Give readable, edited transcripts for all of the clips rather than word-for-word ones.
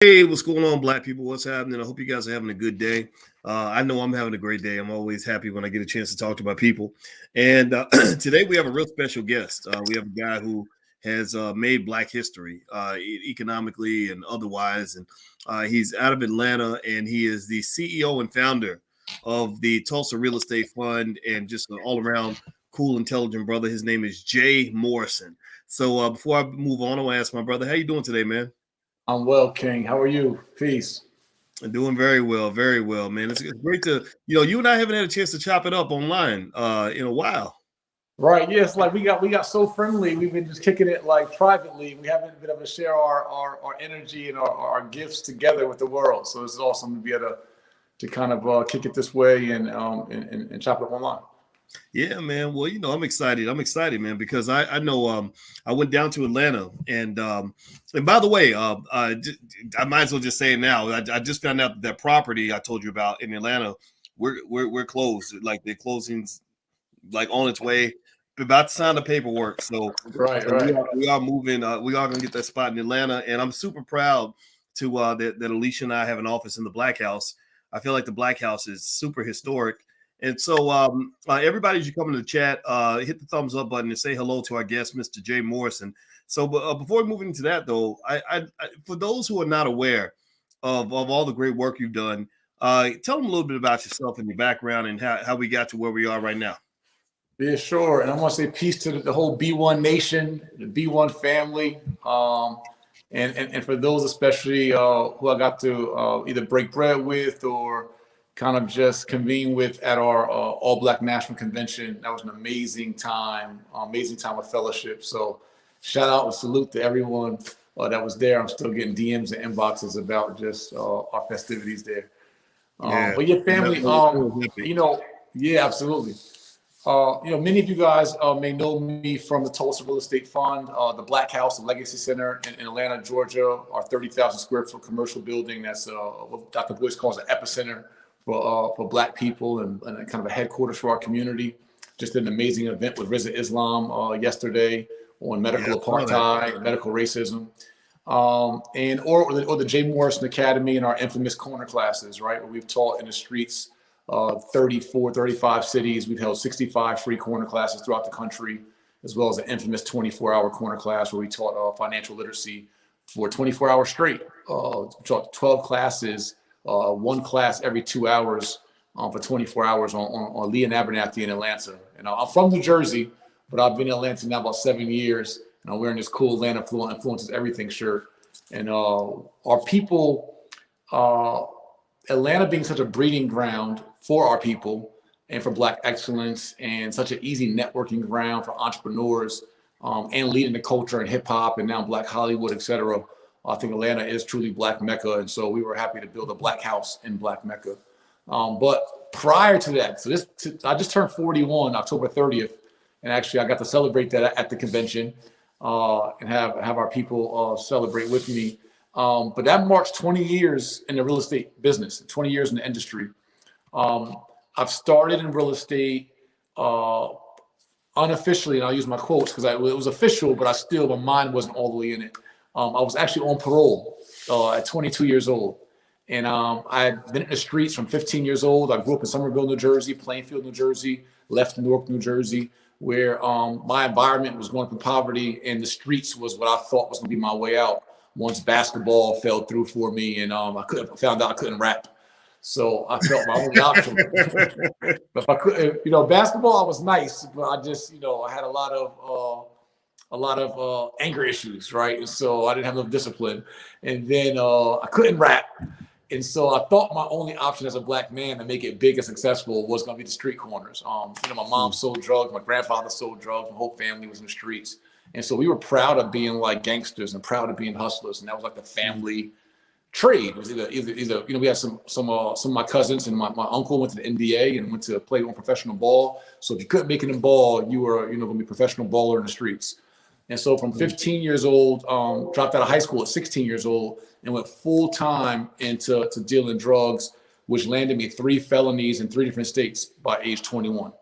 Hey, what's going on, Black people? What's happening? I hope you guys are having a good day. I know I'm having a great day. I'm always happy when I get a chance to talk to my people. And today we have a real special guest. We have a guy who has made Black history economically and otherwise. And he's out of Atlanta, and he is the CEO and founder of the Tulsa Real Estate Fund, and just an all around cool, intelligent brother. His name is Jay Morrison. So before I move on, I want to ask my brother, how you doing today, man? I'm well, King. How are you? Peace. I'm doing very well, man. It's great to, you and I haven't had a chance to chop it up online in a while. Right. Yes. Like we got so friendly. We've been just kicking it like privately. We haven't been able to share our energy and our gifts together with the world. So it's awesome to be able to kind of kick it this way and chop it up online. Yeah, man. Well, I'm excited. I'm excited, man, because I know I went down to Atlanta, and by the way, I might as well just say it now. I just found out that property I told you about in Atlanta, we're closed. Like the closings like on its way, about to sign the paperwork. So, Right. so Right. we are moving. We are going to get that spot in Atlanta, and I'm super proud to that Alicia and I have an office in the Black House. I feel like the Black House is super historic. And so, everybody, as you come into the chat, hit the thumbs up button and say hello to our guest, Mr. Jay Morrison. So, before we move into that, though, I for those who are not aware of all the great work you've done, tell them a little bit about yourself and your background and how we got to where we are right now. Yeah, sure. And I want to say peace to the whole B1 nation, the B1 family. And for those especially who I got to either break bread with or kind of just convene with at our All Black National Convention. That was an amazing time of fellowship. So shout out and salute to everyone that was there. I'm still getting DMs and inboxes about just our festivities there. Yeah, But your family, yeah, absolutely. Many of you guys may know me from the Tulsa Real Estate Fund, the Black House, the Legacy Center in Atlanta, Georgia, our 30,000 square foot commercial building. That's what Dr. Boyce calls an epicenter for Black people and kind of a headquarters for our community. Just an amazing event with Rizza Islam yesterday on medical apartheid and medical racism. Or the Jay Morrison Academy and our infamous corner classes, right? Where we've taught in the streets 34, 35 cities. We've held 65 free corner classes throughout the country, as well as an infamous 24-hour corner class where we taught financial literacy for 24 hours straight. Taught 12 classes, one class every 2 hours for 24 hours on Lee and Abernathy in Atlanta. And I'm from New Jersey, but I've been in Atlanta now about 7 years. And I'm wearing this cool Atlanta Influences Everything shirt. And our people, Atlanta being such a breeding ground for our people and for Black excellence and such an easy networking ground for entrepreneurs and leading the culture and hip hop and now Black Hollywood, et cetera. I think Atlanta is truly Black Mecca. And so we were happy to build a Black House in Black Mecca. But prior to that, I just turned 41 October 30th. And actually I got to celebrate that at the convention and have our people celebrate with me. But that marks 20 years in the real estate business, 20 years in the industry. I've started in real estate unofficially, and I'll use my quotes because it was official, but my mind wasn't all the way in it. I was actually on parole at 22 years old. And I had been in the streets from 15 years old. I grew up in Somerville, New Jersey, Plainfield, New Jersey, left Newark, New Jersey, where my environment was going through poverty and the streets was what I thought was going to be my way out. Once basketball fell through for me and I found out I couldn't rap. So I felt my only option. But if I could, basketball, I was nice, but I just, I had a lot of anger issues, right? And so I didn't have enough discipline. And then I couldn't rap. And so I thought my only option as a Black man to make it big and successful was going to be the street corners. My mom sold drugs, my grandfather sold drugs, my whole family was in the streets. And so we were proud of being like gangsters and proud of being hustlers. And that was like the family trade. It was either we had some of my cousins and my uncle went to the NBA and went to play on professional ball. So if you couldn't make it in ball, you were, going to be a professional baller in the streets. And so from 15 years old, dropped out of high school at 16 years old and went full time into dealing drugs, which landed me 3 felonies in 3 different states by age 21.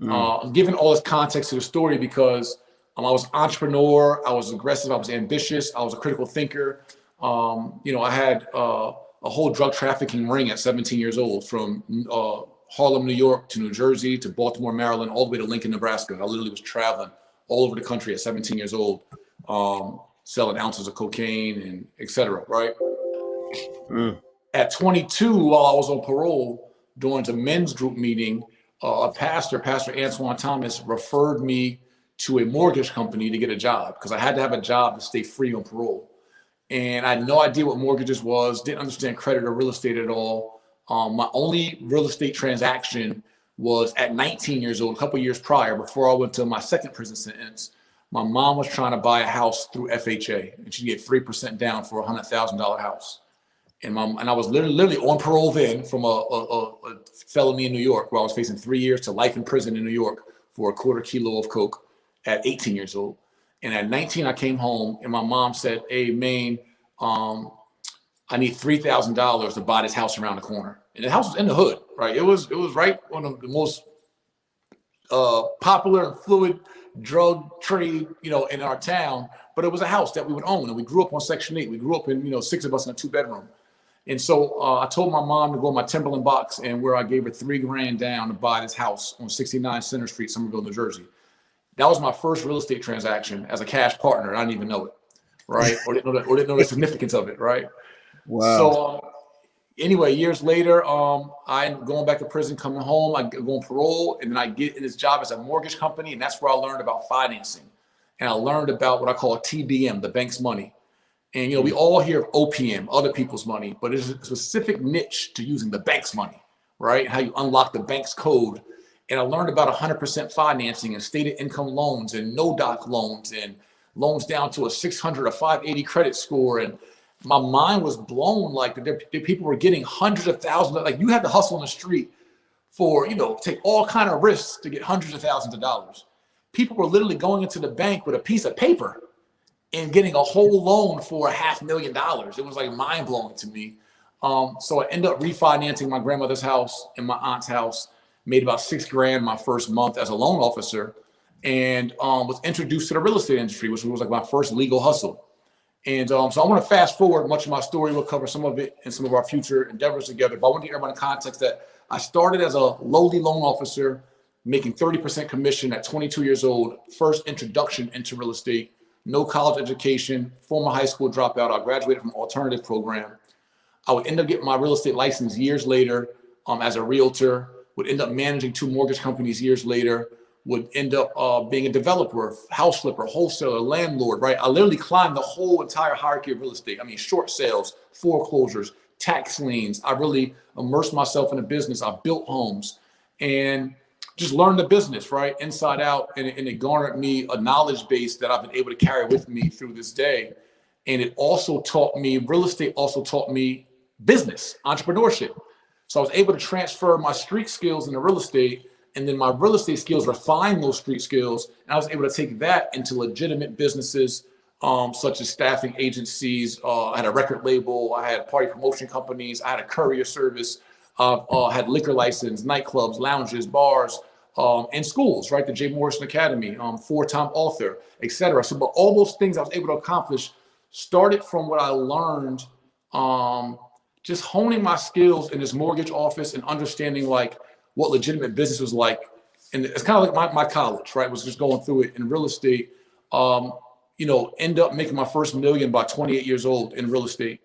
I'm giving all this context to the story because I was an entrepreneur, I was aggressive, I was ambitious, I was a critical thinker. I had a whole drug trafficking ring at 17 years old, from Harlem, New York to New Jersey to Baltimore, Maryland, all the way to Lincoln, Nebraska. I literally was traveling all over the country at 17 years old, selling ounces of cocaine and et cetera, right? At 22, while I was on parole, during the men's group meeting, Pastor Antoine Thomas, referred me to a mortgage company to get a job, because I had to have a job to stay free on parole. And I had no idea what mortgages was, didn't understand credit or real estate at all. My only real estate transaction was at 19 years old, a couple years prior, before I went to my second prison sentence. My mom was trying to buy a house through FHA, and she'd get 3% down for a $100,000 house. And I was literally on parole then from a felony in New York, where I was facing 3 years to life in prison in New York for a quarter kilo of coke at 18 years old. And at 19, I came home, and my mom said, "Hey, Maine, I need $3,000 to buy this house around the corner." And the house was in the hood, right? It was right on the most popular and fluid drug trade, in our town. But it was a house that we would own, and we grew up on Section 8. We grew up in, 6 of us in a 2-bedroom. And so I told my mom to go in my Timberland box, and where I gave her $3,000 down to buy this house on 69 Center Street, Somerville, New Jersey. That was my first real estate transaction as a cash partner. I didn't even know it, right? or didn't know the significance of it, right? Wow. So anyway, years later, I'm going back to prison, coming home. I go on parole, and then I get in this job as a mortgage company, and that's where I learned about financing. And I learned about what I call TBM, the bank's money. And, we all hear of OPM, other people's money, but there's a specific niche to using the bank's money, right? How you unlock the bank's code. And I learned about 100% financing and stated income loans and no-doc loans and loans down to a 600 or 580 credit score. And my mind was blown. Like, the people were getting hundreds of thousands. Like, you had to hustle on the street for, take all kind of risks to get hundreds of thousands of dollars. People were literally going into the bank with a piece of paper and getting a whole loan for $500,000. It was like mind blowing to me. So I ended up refinancing my grandmother's house and my aunt's house, made about $6,000 my first month as a loan officer, and was introduced to the real estate industry, which was like my first legal hustle. And so I want to fast forward much of my story. We'll cover some of it in some of our future endeavors together. But I want to get everyone in context that I started as a lowly loan officer, making 30% commission at 22 years old, first introduction into real estate. No college education, former high school dropout. I graduated from alternative program. I would end up getting my real estate license years later as a realtor, would end up managing 2 mortgage companies years later, would end up being a developer, house flipper, wholesaler, landlord, right? I literally climbed the whole entire hierarchy of real estate. I mean, short sales, foreclosures, tax liens. I really immersed myself in the business. I built homes and just learned the business, right? Inside out. And it garnered me a knowledge base that I've been able to carry with me through this day. And it also taught me, real estate also taught me business, entrepreneurship. So I was able to transfer my street skills into real estate, and then my real estate skills refined those street skills. And I was able to take that into legitimate businesses, such as staffing agencies. I had a record label. I had party promotion companies. I had a courier service. Had liquor license, nightclubs, lounges, bars, and schools, right? The Jay Morrison Academy, 4-time author, et cetera. So, but all those things I was able to accomplish started from what I learned, just honing my skills in this mortgage office and understanding like what legitimate business was like. And it's kind of like my college, right? Was just going through it in real estate, end up making my first million by 28 years old in real estate.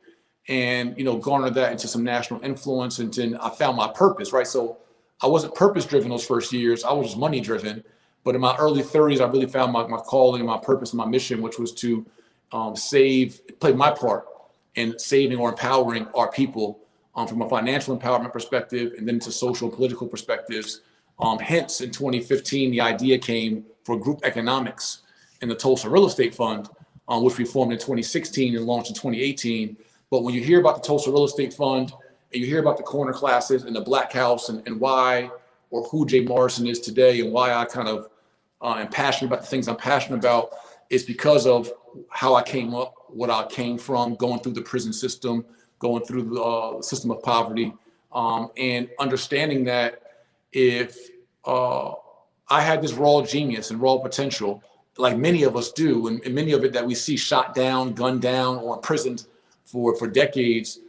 And, garnered that into some national influence. And then I found my purpose, right? So I wasn't purpose driven those first years. I was just money driven. But in my early 30s, I really found my calling, my purpose, my mission, which was to play my part in saving or empowering our people from a financial empowerment perspective, and then to social and political perspectives. Hence, in 2015, the idea came for group economics in the Tulsa Real Estate Fund, which we formed in 2016 and launched in 2018. But when you hear about the Tulsa Real Estate Fund and you hear about the corner classes and the Black House and why or who Jay Morrison is today and why I kind of am passionate about the things I'm passionate about, is because of how I came up, what I came from, going through the prison system, going through the system of poverty, and understanding that if I had this raw genius and raw potential, like many of us do, and many of it that we see shot down, gunned down, or imprisoned for decades,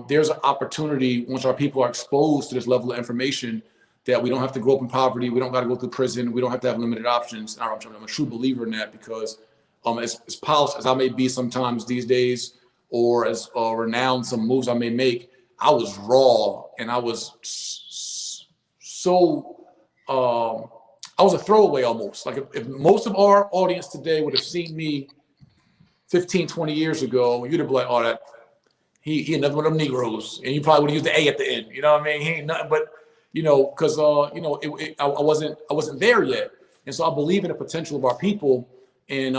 there's an opportunity once our people are exposed to this level of information that we don't have to grow up in poverty. We don't got to go through prison. We don't have to have limited options. And I'm a true believer in that because as polished as I may be sometimes these days, or as renowned some moves I may make, I was raw and I was so, I was a throwaway almost. Like if most of our audience today would have seen me 15, 20 years ago, you'd have been like, oh, that he another one of them Negroes. And you probably would have used the A at the end. You know what I mean? He ain't nothing but, because, I wasn't there yet. And so I believe in the potential of our people. And,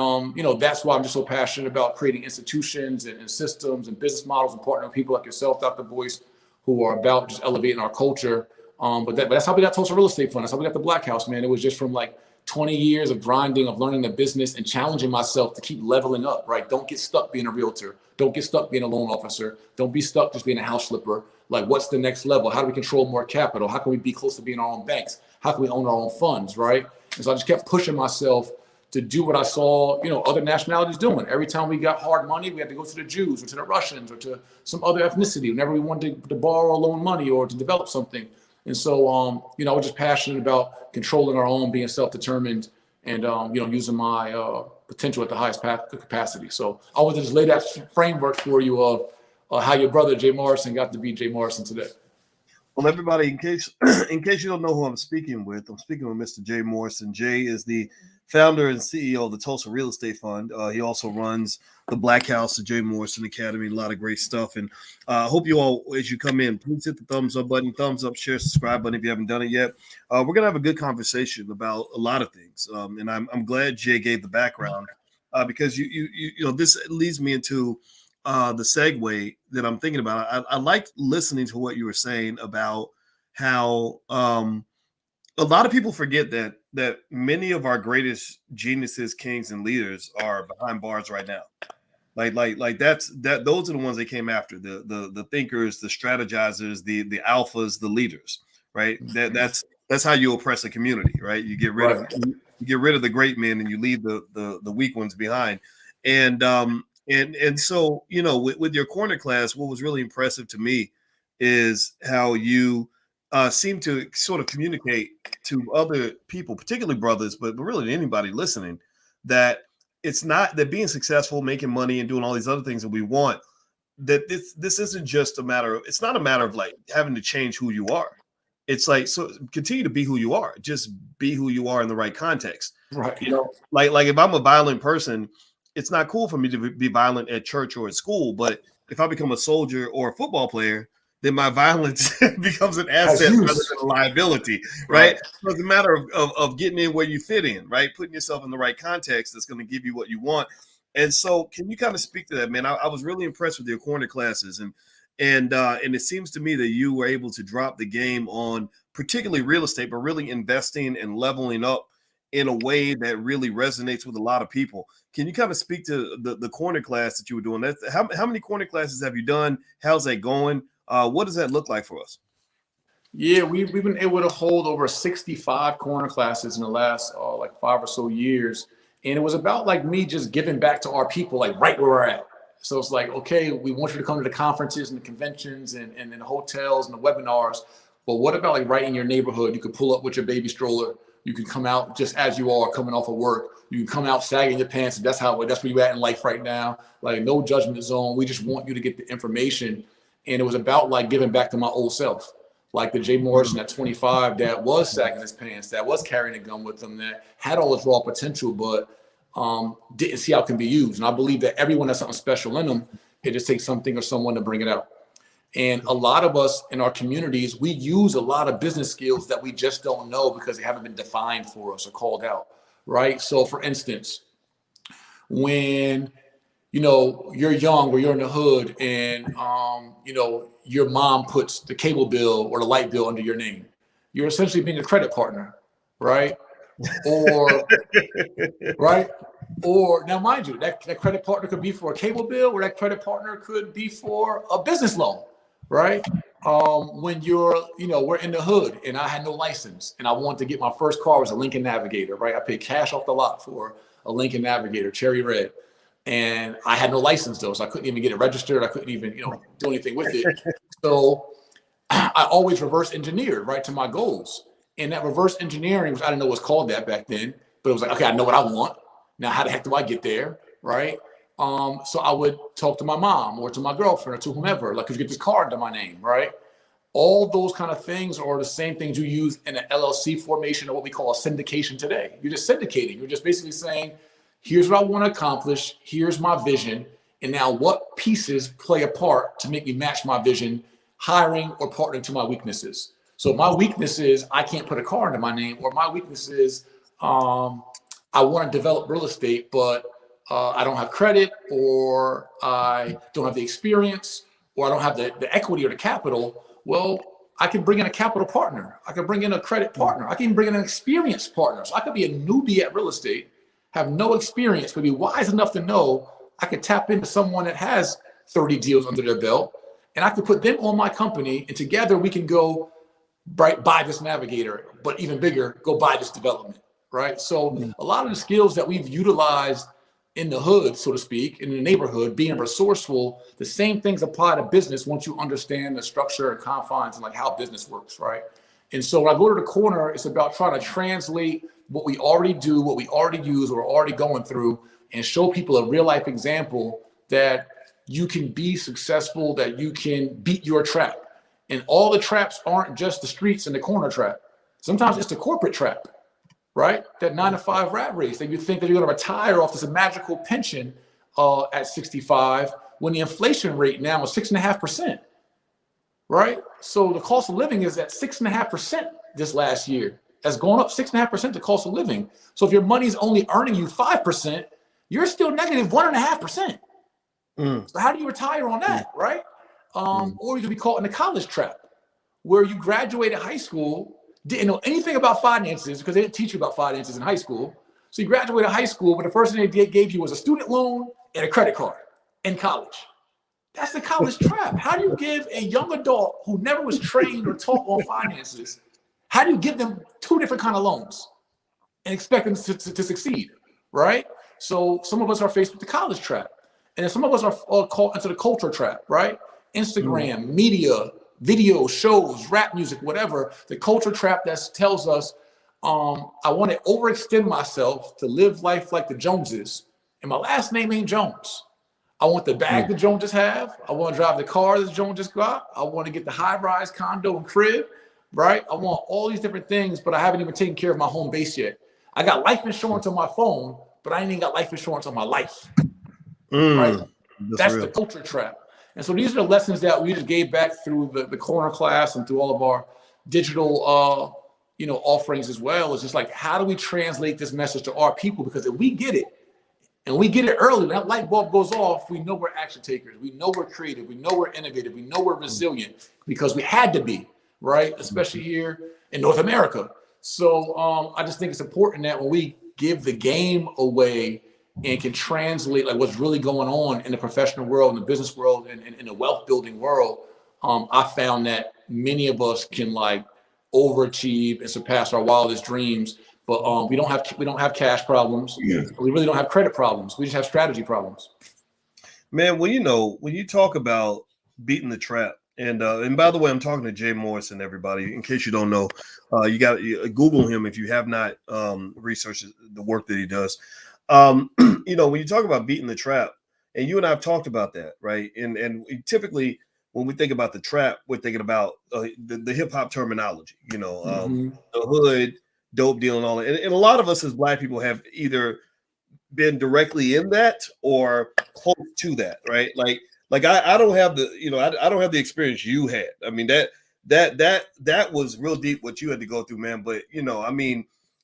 that's why I'm just so passionate about creating institutions and systems and business models and partnering with people like yourself, Dr. Boyce, who are about just elevating our culture. But that's how we got Tulsa Real Estate Fund. That's how we got the Black House, man. It was just from like 20 years of grinding, of learning the business and challenging myself to keep leveling up, right? Don't get stuck being a realtor. Don't get stuck being a loan officer. Don't be stuck just being a house flipper. Like, what's the next level? How do we control more capital? How can we be close to being our own banks? How can we own our own funds, right? And so I just kept pushing myself to do what I saw, other nationalities doing. Every time we got hard money, we had to go to the Jews or to the Russians or to some other ethnicity whenever we wanted to borrow or loan money or to develop something. And so, I was just passionate about controlling our own, being self-determined, and, using my potential at the highest capacity. So I want to just lay that framework for you of how your brother, Jay Morrison, got to be Jay Morrison today. Well, everybody, in case you don't know who I'm speaking with Mr. Jay Morrison. Jay is the founder and CEO of the Tulsa Real Estate Fund. He also runs the Black House, the Jay Morrison Academy, a lot of great stuff. And I hope you all, as you come in, please hit the thumbs up button, thumbs up, share, subscribe button if you haven't done it yet. We're going to have a good conversation about a lot of things. And I'm glad Jay gave the background because this leads me into the segue that I'm thinking about. I liked listening to what you were saying about how a lot of people forget that many of our greatest geniuses, kings, and leaders are behind bars right now. Like those are the ones they came after, the thinkers, the strategizers, the alphas, the leaders, right? That's how you oppress a community, right? You get rid of the great men and you leave the weak ones behind. And so, with your corner class, what was really impressive to me is how you seem to sort of communicate to other people, particularly brothers, but really anybody listening, that it's not that being successful, making money, and doing all these other things that we want, that this isn't just it's not a matter of like having to change who you are. It's like, so continue to be who you are, just be who you are in the right context. Right. Like if I'm a violent person, it's not cool for me to be violent at church or at school. But if I become a soldier or a football player, then my violence becomes an asset rather than a liability, right? So it's a matter of getting in where you fit in, right? Putting yourself in the right context that's going to give you what you want. And so can you kind of speak to that, man? I was really impressed with your corner classes. And it seems to me that you were able to drop the game on particularly real estate, but really investing and leveling up in a way that really resonates with a lot of people. Can you kind of speak to the corner class that you were doing? How many corner classes have you done? How's that going? What does that look like for us? Yeah, we've been able to hold over 65 corner classes in the last like 5 or so years. And it was about like me just giving back to our people, like right where we're at. So it's like, okay, we want you to come to the conferences and the conventions and the hotels and the webinars. But what about like right in your neighborhood? You could pull up with your baby stroller. You can come out just as you are coming off of work. You can come out sagging your pants. And that's where you're at in life right now. Like no judgment zone. We just want you to get the information. And it was about like giving back to my old self. Like the Jay Morrison at 25 that was sagging his pants, that was carrying a gun with him, that had all this raw potential, but didn't see how it can be used. And I believe that everyone has something special in them. It just takes something or someone to bring it out. And a lot of us in our communities, we use a lot of business skills that we just don't know because they haven't been defined for us or called out, right? So for instance, when you're young or you're in the hood and, your mom puts the cable bill or the light bill under your name, you're essentially being a credit partner, right? Or, right? Or now, mind you, that credit partner could be for a cable bill, or that credit partner could be for a business loan, right? When we're in the hood and I had no license and I wanted to get my first car was a Lincoln Navigator, right? I paid cash off the lot for a Lincoln Navigator, cherry red. And I had no license though, so I couldn't even get it registered. I couldn't even, do anything with it. So I always reverse engineered right to my goals. And that reverse engineering, which I didn't know was called that back then, but it was like, okay, I know what I want. Now, how the heck do I get there, right? So I would talk to my mom or to my girlfriend or to whomever, like, could you get this car under my name, right? All those kind of things are the same things you use in an LLC formation or what we call a syndication today. You're just syndicating. You're just basically saying, here's what I want to accomplish. Here's my vision. And now what pieces play a part to make me match my vision, hiring or partnering to my weaknesses. So my weakness is I can't put a car under my name, or my weakness is I want to develop real estate, but I don't have credit, or I don't have the experience, or I don't have the equity or the capital. Well, I can bring in a capital partner. I can bring in a credit partner. I can bring in an experienced partner. So I could be a newbie at real estate, have no experience, but be wise enough to know I could tap into someone that has 30 deals under their belt, and I could put them on my company, and together we can go buy this navigator, but even bigger, go buy this development, right? So a lot of the skills that we've utilized in the hood, so to speak, in the neighborhood, being resourceful, the same things apply to business once you understand the structure and confines and like how business works, right? And so when I go to the corner, it's about trying to translate what we already do, what we already use, what we're already going through, and show people a real life example that you can be successful, that you can beat your trap. And all the traps aren't just the streets and the corner trap. Sometimes it's the corporate trap, right? That 9-to-5 rat race that you think that you're going to retire off this magical pension at 65 when the inflation rate now is 6.5%, right? So the cost of living is at 6.5% this last year. That's gone up 6.5% the cost of living. So if your money's only earning you 5%, you're still negative 1.5%. So how do you retire on that, right? Or you could be caught in the college trap where you graduated high school, didn't know anything about finances because they didn't teach you about finances in high school. So you graduated high school, but the first thing they gave you was a student loan and a credit card in college. That's the college trap. How do you give a young adult who never was trained or taught on finances, how do you give them two different kind of loans and expect them to succeed, right? So some of us are faced with the college trap. And then some of us are caught into the culture trap, right? Instagram, media, video, shows, rap music, whatever. The culture trap that tells us I want to overextend myself to live life like the Joneses. And my last name ain't Jones. I want the bag the Joneses have. I want to drive the car that Joneses got. I want to get the high-rise condo and crib, right? I want all these different things, but I haven't even taken care of my home base yet. I got life insurance on my phone, but I ain't even got life insurance on my life. Right? That's the culture trap. And so these are the lessons that we just gave back through the corner class and through all of our digital offerings as well. It's just like, how do we translate this message to our people? Because if we get it, and we get it early, when that light bulb goes off, we know we're action takers. We know we're creative. We know we're innovative. We know we're resilient because we had to be, right? Especially here in North America. So I just think it's important that when we give the game away and can translate like what's really going on in the professional world, in the business world, and in the wealth building world, I found that many of us can like overachieve and surpass our wildest dreams. But we don't have cash problems. We really don't have credit problems. We just have strategy problems. Man, well, when you talk about beating the trap, and by the way, I'm talking to Jay Morrison, everybody. In case you don't know, you got to Google him if you have not researched the work that he does. When you talk about beating the trap, and you and I have talked about that, right? And typically when we think about the trap, we're thinking about the hip hop terminology, the hood, dope deal, and all that. And a lot of us as Black people have either been directly in that or close to that, right? Like I don't have the I don't have the experience you had. I mean that was real deep what you had to go through, man. But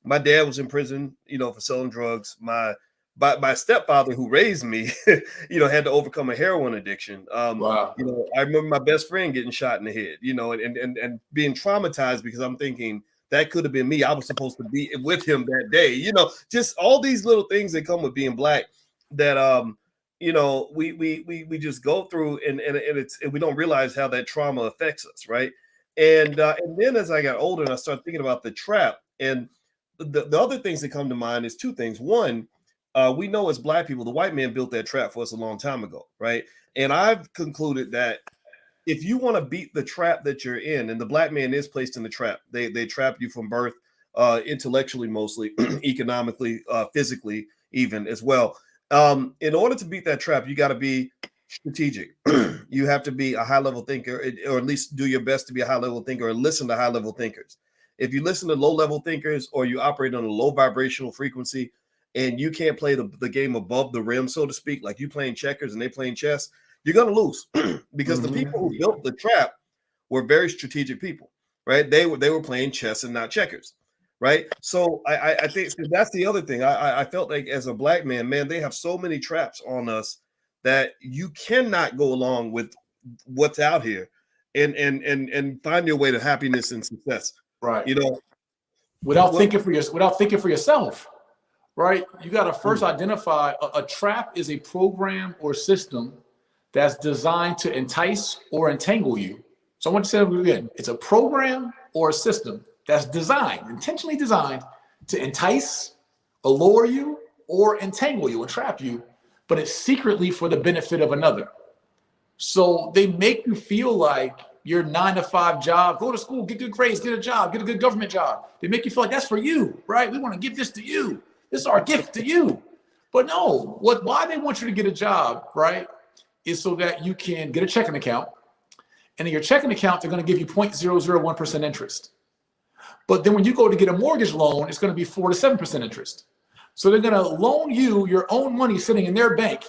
my dad was in prison, for selling drugs. My stepfather who raised me, had to overcome a heroin addiction. Wow. I remember my best friend getting shot in the head, and being traumatized because I'm thinking that could have been me. I was supposed to be with him that day, just all these little things that come with being Black that, we just go through and we don't realize how that trauma affects us. Right. And then as I got older and I started thinking about the trap, and the other things that come to mind is two things. One, we know as Black people, the white man built that trap for us a long time ago, right? And I've concluded that if you want to beat the trap that you're in, and the Black man is placed in the trap, they trap you from birth, intellectually mostly, economically, physically, even as well. In order to beat that trap, you got to be strategic. You have to be a high level thinker, or at least do your best to be a high level thinker, or listen to high level thinkers. If you listen to low level thinkers, or you operate on a low vibrational frequency, and you can't play the game above the rim, so to speak, like you playing checkers and they playing chess, you're going to lose because the people who built the trap were very strategic people, right? They were playing chess and not checkers, right? So I think that's the other thing. I felt like as a Black man, they have so many traps on us that you cannot go along with what's out here and find your way to happiness and success. Right. You know, without thinking for yourself. Right. You got to first identify a trap is a program or system that's designed to entice or entangle you. So I want to say it again. It's a program or a system that's intentionally designed to entice, allure you, or entangle you, entrap you, but it's secretly for the benefit of another. So they make you feel like your 9-to-5 job, go to school, get good grades, get a job, get a good government job. They make you feel like that's for you, right? We want to give this to you. This is our gift to you. But no, why they want you to get a job, right, is so that you can get a checking account. And in your checking account, they're going to give you 0.001% interest. But then when you go to get a mortgage loan, it's going to be 4 to 7% interest. So they're going to loan you your own money sitting in their bank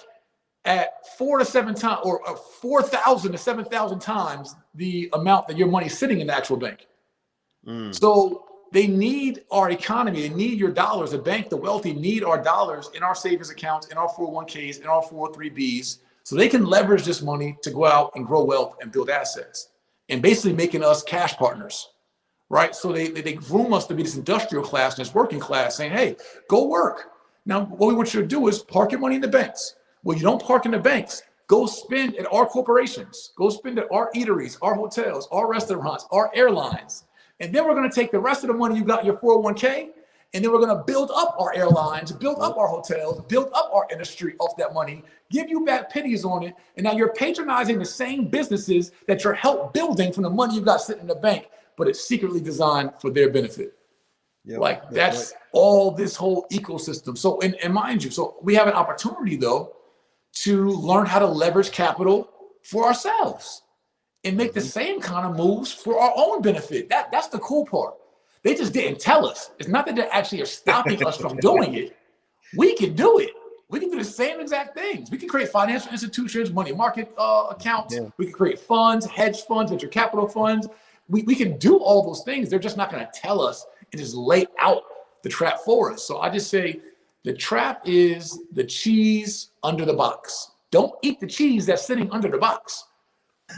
at 4 to 7 times, or 4,000 to 7,000 times the amount that your money is sitting in the actual bank. So they need our economy. They need your dollars. The bank, the wealthy need our dollars in our savings accounts, in our 401ks, in our 403bs, so they can leverage this money to go out and grow wealth and build assets, and basically making us cash partners, right? So they groom us to be this industrial class and this working class, saying, hey, go work. Now, what we want you to do is park your money in the banks. Well, you don't park in the banks. Go spend at our corporations. Go spend at our eateries, our hotels, our restaurants, our airlines. And then we're going to take the rest of the money you got in your 401k, and then we're going to build up our airlines, build up our hotels, build up our industry off that money, give you back pennies on it. And now you're patronizing the same businesses that you're help building from the money you got sitting in the bank, but it's secretly designed for their benefit. Yep, that's right. All this whole ecosystem. So, and mind you, so we have an opportunity though to learn how to leverage capital for ourselves and make the same kind of moves for our own benefit. That's the cool part. They just didn't tell us. It's not that they actually are stopping us from doing it. We can do it. We can do the same exact things. We can create financial institutions, money market accounts. Yeah. We can create funds, hedge funds, venture capital funds. We can do all those things. They're just not going to tell us and just lay out the trap for us. So I just say the trap is the cheese under the box. Don't eat the cheese that's sitting under the box.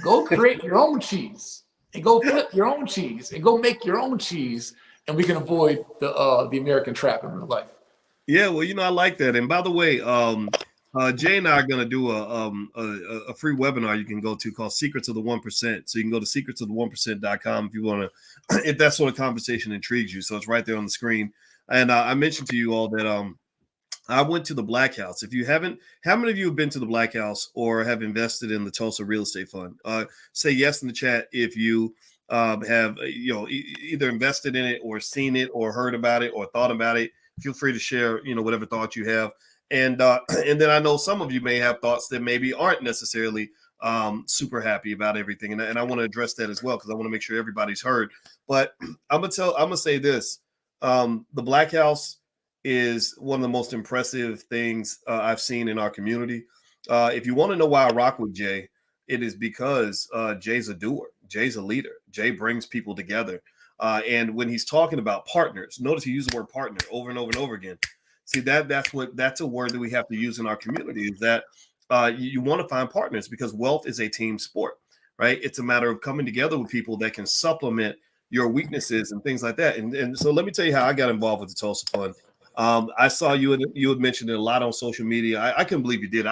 Go create your own cheese and go flip your own cheese and go make your own cheese, and we can avoid the American trap in real life. Yeah, well, I like that. And by the way, Jay and I are going to do a free webinar you can go to called Secrets of the 1%. So you can go to secretsoftheone%.com if you want to, if that sort of conversation intrigues you. So it's right there on the screen. And I mentioned to you all that I went to the Black House. If you haven't, how many of you have been to the Black House or have invested in the Tulsa Real Estate Fund? Say yes in the chat if you have either invested in it or seen it or heard about it or thought about it. Feel free to share whatever thoughts you have. And then I know some of you may have thoughts that maybe aren't necessarily super happy about everything. And I want to address that as well, because I want to make sure everybody's heard. But I'm gonna say this. The Black House is one of the most impressive things I've seen in our community. If you want to know why I rock with Jay, it is because Jay's a doer. Jay's a leader. Jay brings people together. And when he's talking about partners, notice he used the word partner over and over and over again. See, that's a word that we have to use in our community, is that you want to find partners, because wealth is a team sport, right? It's a matter of coming together with people that can supplement your weaknesses and things like that. And so let me tell you how I got involved with the Tulsa Fund. I saw you had mentioned it a lot on social media. I couldn't believe you did.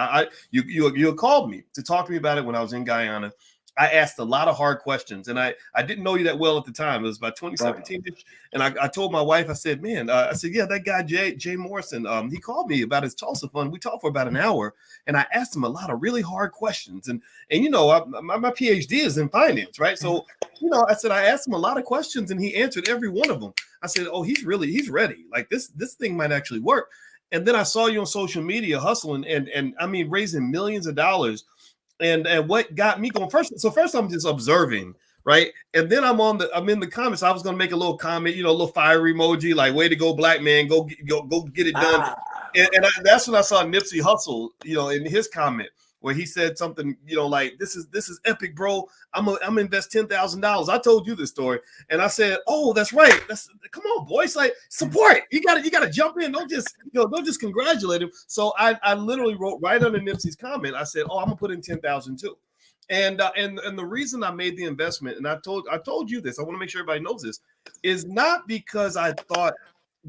You had called me to talk to me about it when I was in Guyana. I asked a lot of hard questions, and I didn't know you that well at the time. It was about 2017, Right. and I told my wife, I said, man, I said, yeah, that guy Jay Morrison, he called me about his Tulsa fund. We talked for about an hour, and I asked him a lot of really hard questions, and you know, my PhD is in finance, right? So you know, I said I asked him a lot of questions, and he answered every one of them. I said, oh, he's ready. Like this thing might actually work. And then I saw you on social media hustling and I mean raising millions of dollars. And what got me going first? So first I'm just observing, right? And then I'm in the comments. I was gonna make a little comment, you know, a little fire emoji, like "Way to go, black man! Go get it done." That's when I saw Nipsey Hussle, you know, in his comment where he said something, you know, like this is epic, bro. I'm gonna invest $10,000. I told you this story, and I said, oh, that's right. Come on, boys, like support. You gotta jump in. Don't just congratulate him. So I literally wrote right under Nipsey's comment. I said, oh, I'm gonna put in 10,000 too. And the reason I made the investment, and I told you this, I want to make sure everybody knows this, is not because I thought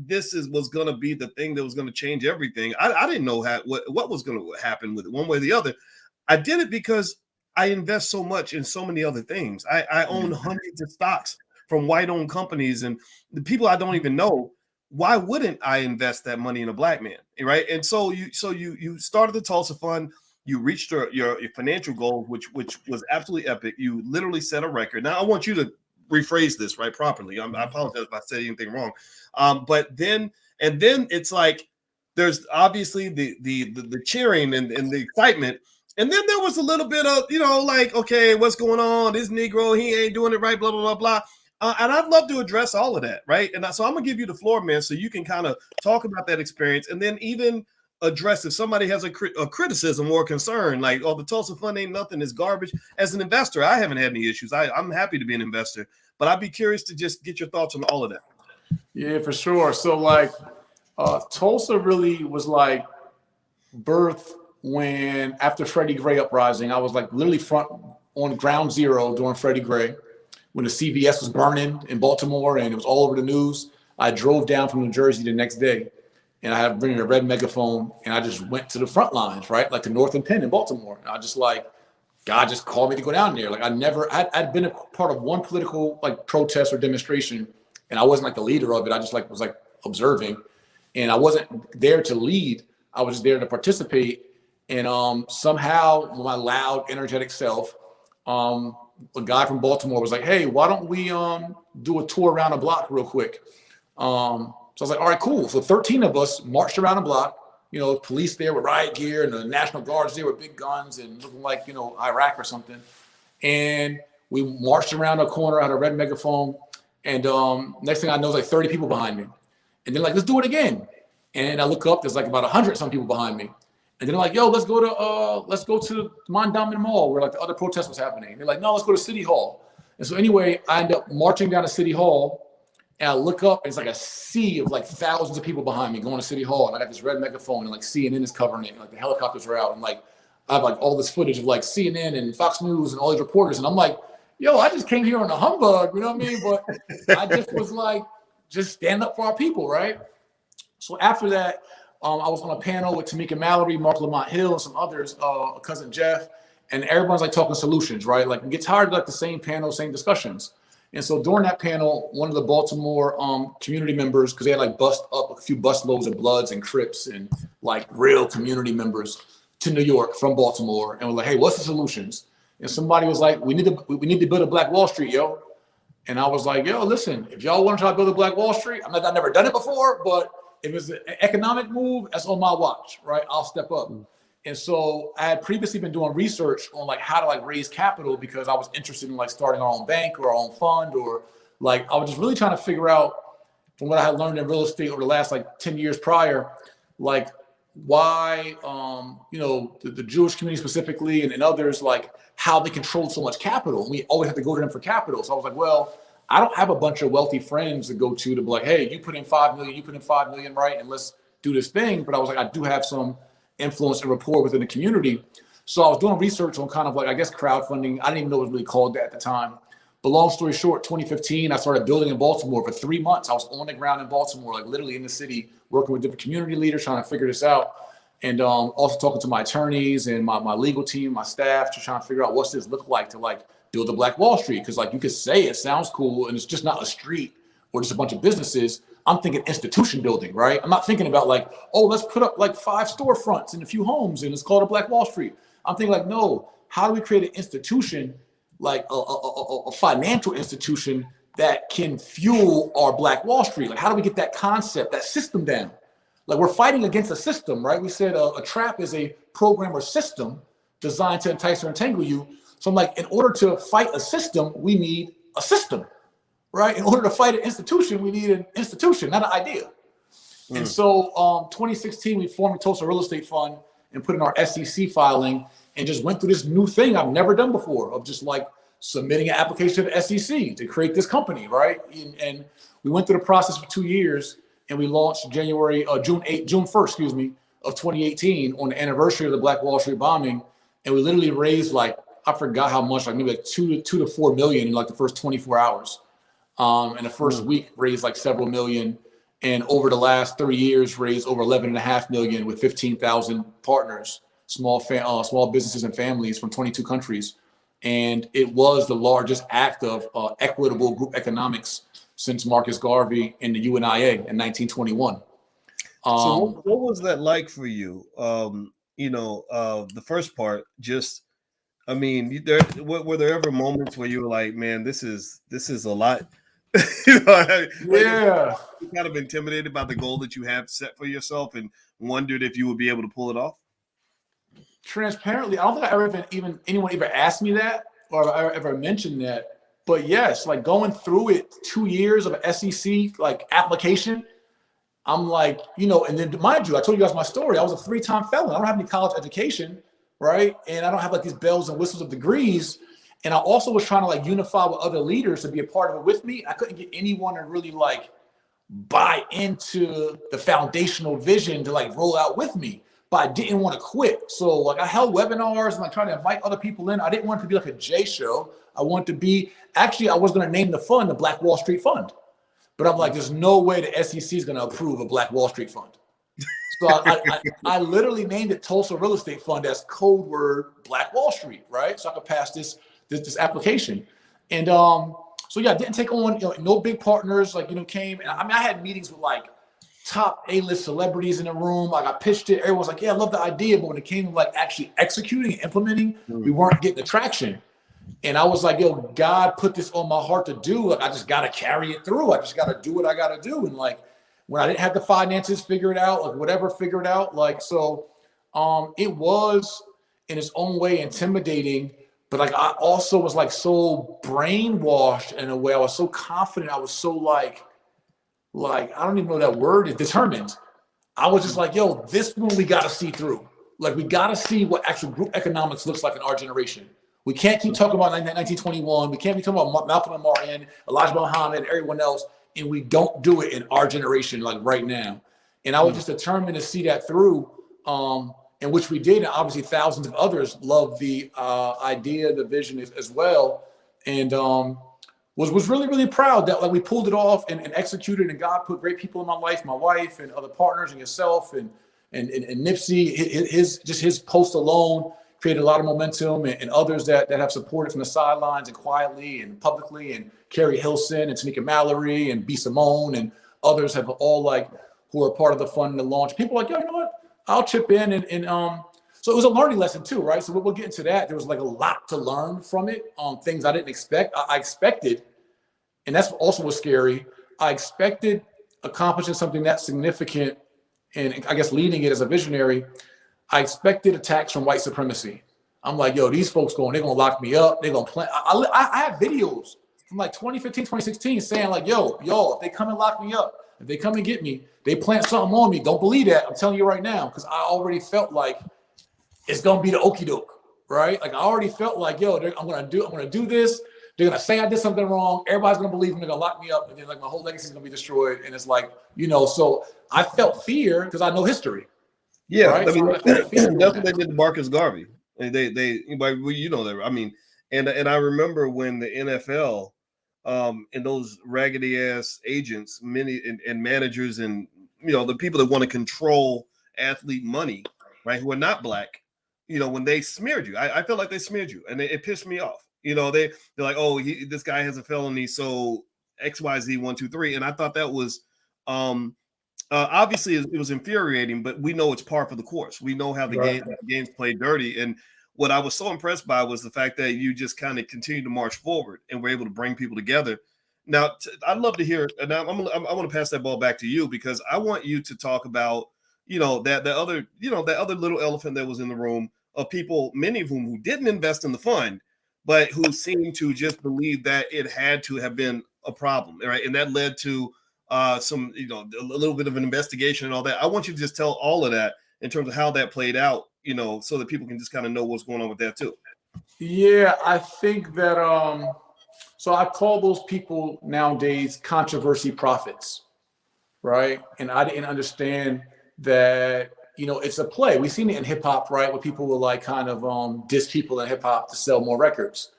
was going to be the thing that was going to change everything. I didn't know what was going to happen with it one way or the other. I did it because I invest so much in so many other things. I own hundreds of stocks from white-owned companies and the people I don't even know. Why wouldn't I invest that money in a black man, right? And so you started the Tulsa Fund. You reached your financial goal, which was absolutely epic. You literally set a record. Now I want you to rephrase this right properly. I apologize if I said anything wrong. But then it's like there's obviously the cheering and the excitement. And then there was a little bit of, you know, like, okay, what's going on? This Negro, he ain't doing it right, blah, blah, blah, blah. And I'd love to address all of that, right? And so I'm going to give you the floor, man, so you can kind of talk about that experience and then even address if somebody has a criticism or a concern, like, oh, the Tulsa Fund ain't nothing, it's garbage. As an investor, I haven't had any issues. I'm happy to be an investor, but I'd be curious to just get your thoughts on all of that. Yeah, for sure. So like Tulsa really was like birth when after Freddie Gray uprising, I was like literally front on ground zero during Freddie Gray when the CVS was burning in Baltimore and it was all over the news. I drove down from New Jersey the next day and I had bringing a red megaphone and I just went to the front lines, right? Like the North Penn in Baltimore. And I just like, God just called me to go down there. Like I'd been a part of one political like protest or demonstration and I wasn't like the leader of it. I just like was like observing and I wasn't there to lead. I was just there to participate. And somehow my loud, energetic self, a guy from Baltimore was like, hey, why don't we do a tour around the block real quick? So I was like, all right, cool. So 13 of us marched around the block, you know, police there with riot gear and the National Guards there with big guns and looking like, you know, Iraq or something. And we marched around a corner, had a red megaphone. And next thing I know, there's like 30 people behind me. And they're like, let's do it again. And I look up, there's like about 100 some people behind me. And they're like, yo, let's go to Mondawmin Mall where like the other protest was happening. They're like, no, let's go to City Hall. And so anyway, I end up marching down to City Hall and I look up and it's like a sea of like thousands of people behind me going to City Hall. And I got this red megaphone and like CNN is covering it. And like the helicopters are out. And like, I have like all this footage of like CNN and Fox News and all these reporters. And I'm like, yo, I just came here on a humbug, you know what I mean? But I just was like, just stand up for our people, right? So after that, I was on a panel with Tamika Mallory, Mark Lamont Hill, and some others, cousin Jeff, and everyone's like talking solutions, right? Like we get tired of like the same panel, same discussions. And so during that panel, one of the Baltimore community members, because they had like bust up a few bus loads of Bloods and Crips and like real community members to New York from Baltimore, and we're like, hey, what's the solutions? And somebody was like, we need to build a Black Wall Street, yo. And I was like, yo, listen, if y'all want to try to build a Black Wall Street, I've never done it before, but if it's an economic move, that's on my watch, right? I'll step up. And so I had previously been doing research on like how to like raise capital because I was interested in like starting our own bank or our own fund, or like I was just really trying to figure out from what I had learned in real estate over the last like 10 years prior, like why, you know, the Jewish community specifically and others, like how they controlled so much capital. And we always have to go to them for capital. So I was like, well, I don't have a bunch of wealthy friends to go to be like, hey, you put in 5 million, you put in 5 million, right? And let's do this thing. But I was like, I do have some influence and rapport within the community. So I was doing research on kind of like, I guess, crowdfunding. I didn't even know it was really called that at the time. But long story short, 2015, I started building in Baltimore for 3 months. I was on the ground in Baltimore, like literally in the city, working with different community leaders, trying to figure this out. And also talking to my attorneys and my legal team, my staff, just trying to figure out what's this look like to like build a Black Wall Street. Because like you could say it sounds cool and it's just not a street or just a bunch of businesses. I'm thinking institution building, right? I'm not thinking about like, oh, let's put up like 5 storefronts and a few homes and it's called a Black Wall Street. I'm thinking like, no, how do we create an institution, like a financial institution that can fuel our Black Wall Street? Like, how do we get that concept, that system down? Like, we're fighting against a system, right? We said a trap is a program or system designed to entice or entangle you. So I'm like, in order to fight a system, we need a system, right? In order to fight an institution, we need an institution, not an idea. And so 2016, we formed the Tulsa Real Estate Fund and put in our SEC filing and just went through this new thing I've never done before of just like submitting an application to the SEC to create this company, right? And we went through the process for 2 years and we launched June 1st, excuse me, of 2018 on the anniversary of the Black Wall Street bombing. And we literally raised like, I forgot how much, like maybe like 2 to 4 million in like the first 24 hours. And the first week raised like several million. And over the last 3 years, raised over 11.5 million with 15,000 partners, small businesses and families from 22 countries. And it was the largest act of equitable group economics since Marcus Garvey and the UNIA in 1921. So what was that like for you? The first part, just, I mean, were there ever moments where you were like, man, this is a lot? Yeah. You kind of intimidated by the goal that you have set for yourself and wondered if you would be able to pull it off? Transparently, I don't think I ever anyone ever asked me that or I ever mentioned that. But yes, like going through it, 2 years of an SEC like application, I'm like, and then mind you, I told you guys my story. I was a 3-time felon. I don't have any college education, right? And I don't have like these bells and whistles of degrees. And I also was trying to like unify with other leaders to be a part of it with me. I couldn't get anyone to really like buy into the foundational vision to like roll out with me, but I didn't want to quit. So like I held webinars and like trying to invite other people in. I didn't want it to be like a Jay show. I wanted to be, actually, I was going to name the fund the Black Wall Street Fund, but I'm like, there's no way the SEC is going to approve a Black Wall Street Fund. So I literally named it Tulsa Real Estate Fund as code word Black Wall Street, right? So I could pass this application. And so yeah, I didn't take on, no big partners, like, came. And I mean, I had meetings with like top A-list celebrities in the room. Like I pitched it. Everyone's like, yeah, I love the idea. But when it came to like actually executing and implementing, we weren't getting the traction. And I was like, yo, God put this on my heart to do. Like, I just got to carry it through. I just got to do what I got to do. And like, when I didn't have the finances figured out, like whatever figured out, like, so it was in its own way intimidating. But like, I also was like so brainwashed in a way. I was so confident. I was so like, I don't even know that word is determined. I was just like, yo, this one we got to see through. Like, we got to see what actual group economics looks like in our generation. We can't keep talking about 1921. We can't be talking about Malcolm and Martin, Elijah Muhammad, everyone else, and we don't do it in our generation, like right now. And I was just determined to see that through, and which we did. And obviously, thousands of others loved the idea, the vision as well, and was really, really proud that like we pulled it off and executed. And God put great people in my life, my wife, and other partners, and yourself, and Nipsey. His post alone created a lot of momentum, and others that have supported from the sidelines and quietly and publicly, and Carrie Hilson and Tanika Mallory and B. Simone and others have all like who are part of the fund and the launch. People are like, yo, you know what? I'll chip in and so it was a learning lesson too, right? So we'll get into that. There was like a lot to learn from it, things I didn't expect. I expected, and that's also was scary. I expected accomplishing something that significant, and I guess leading it as a visionary. I expected attacks from white supremacy. I'm like, yo, these folks they're going to lock me up. They're going to plant. I have videos from like 2015, 2016 saying like, yo, if they come and lock me up, if they come and get me, they plant something on me. Don't believe that. I'm telling you right now, because I already felt like it's going to be the okie doke, right? Like I already felt like, yo, I'm going to do this. They're going to say I did something wrong. Everybody's going to believe me. They're going to lock me up. And then like my whole legacy is going to be destroyed. And it's like, so I felt fear because I know history. Yeah, right? I mean, that's what they did to Marcus Garvey. That. I mean, and I remember when the NFL and those raggedy ass agents, many and managers, and the people that want to control athlete money, right, who are not black, when they smeared you, I felt like they smeared you, and it pissed me off. You know, they're like, oh, this guy has a felony, so XYZ 1, 2, 3. And I thought that was obviously it was infuriating, but we know it's par for the course. We know how the game's played dirty. And what I was so impressed by was the fact that you just kind of continued to march forward and were able to bring people together. Now, I'd love to hear, and I want to pass that ball back to you, because I want you to talk about, that other little elephant that was in the room of people, many of whom who didn't invest in the fund, but who seemed to just believe that it had to have been a problem, right? And that led to some, a little bit of an investigation and all that. I want you to just tell all of that in terms of how that played out, so that people can just kind of know what's going on with that too. Yeah, I think that, so I call those people nowadays controversy prophets, right? And I didn't understand that, it's a play. We've seen it in hip hop, right? Where people will like kind of diss people in hip hop to sell more records.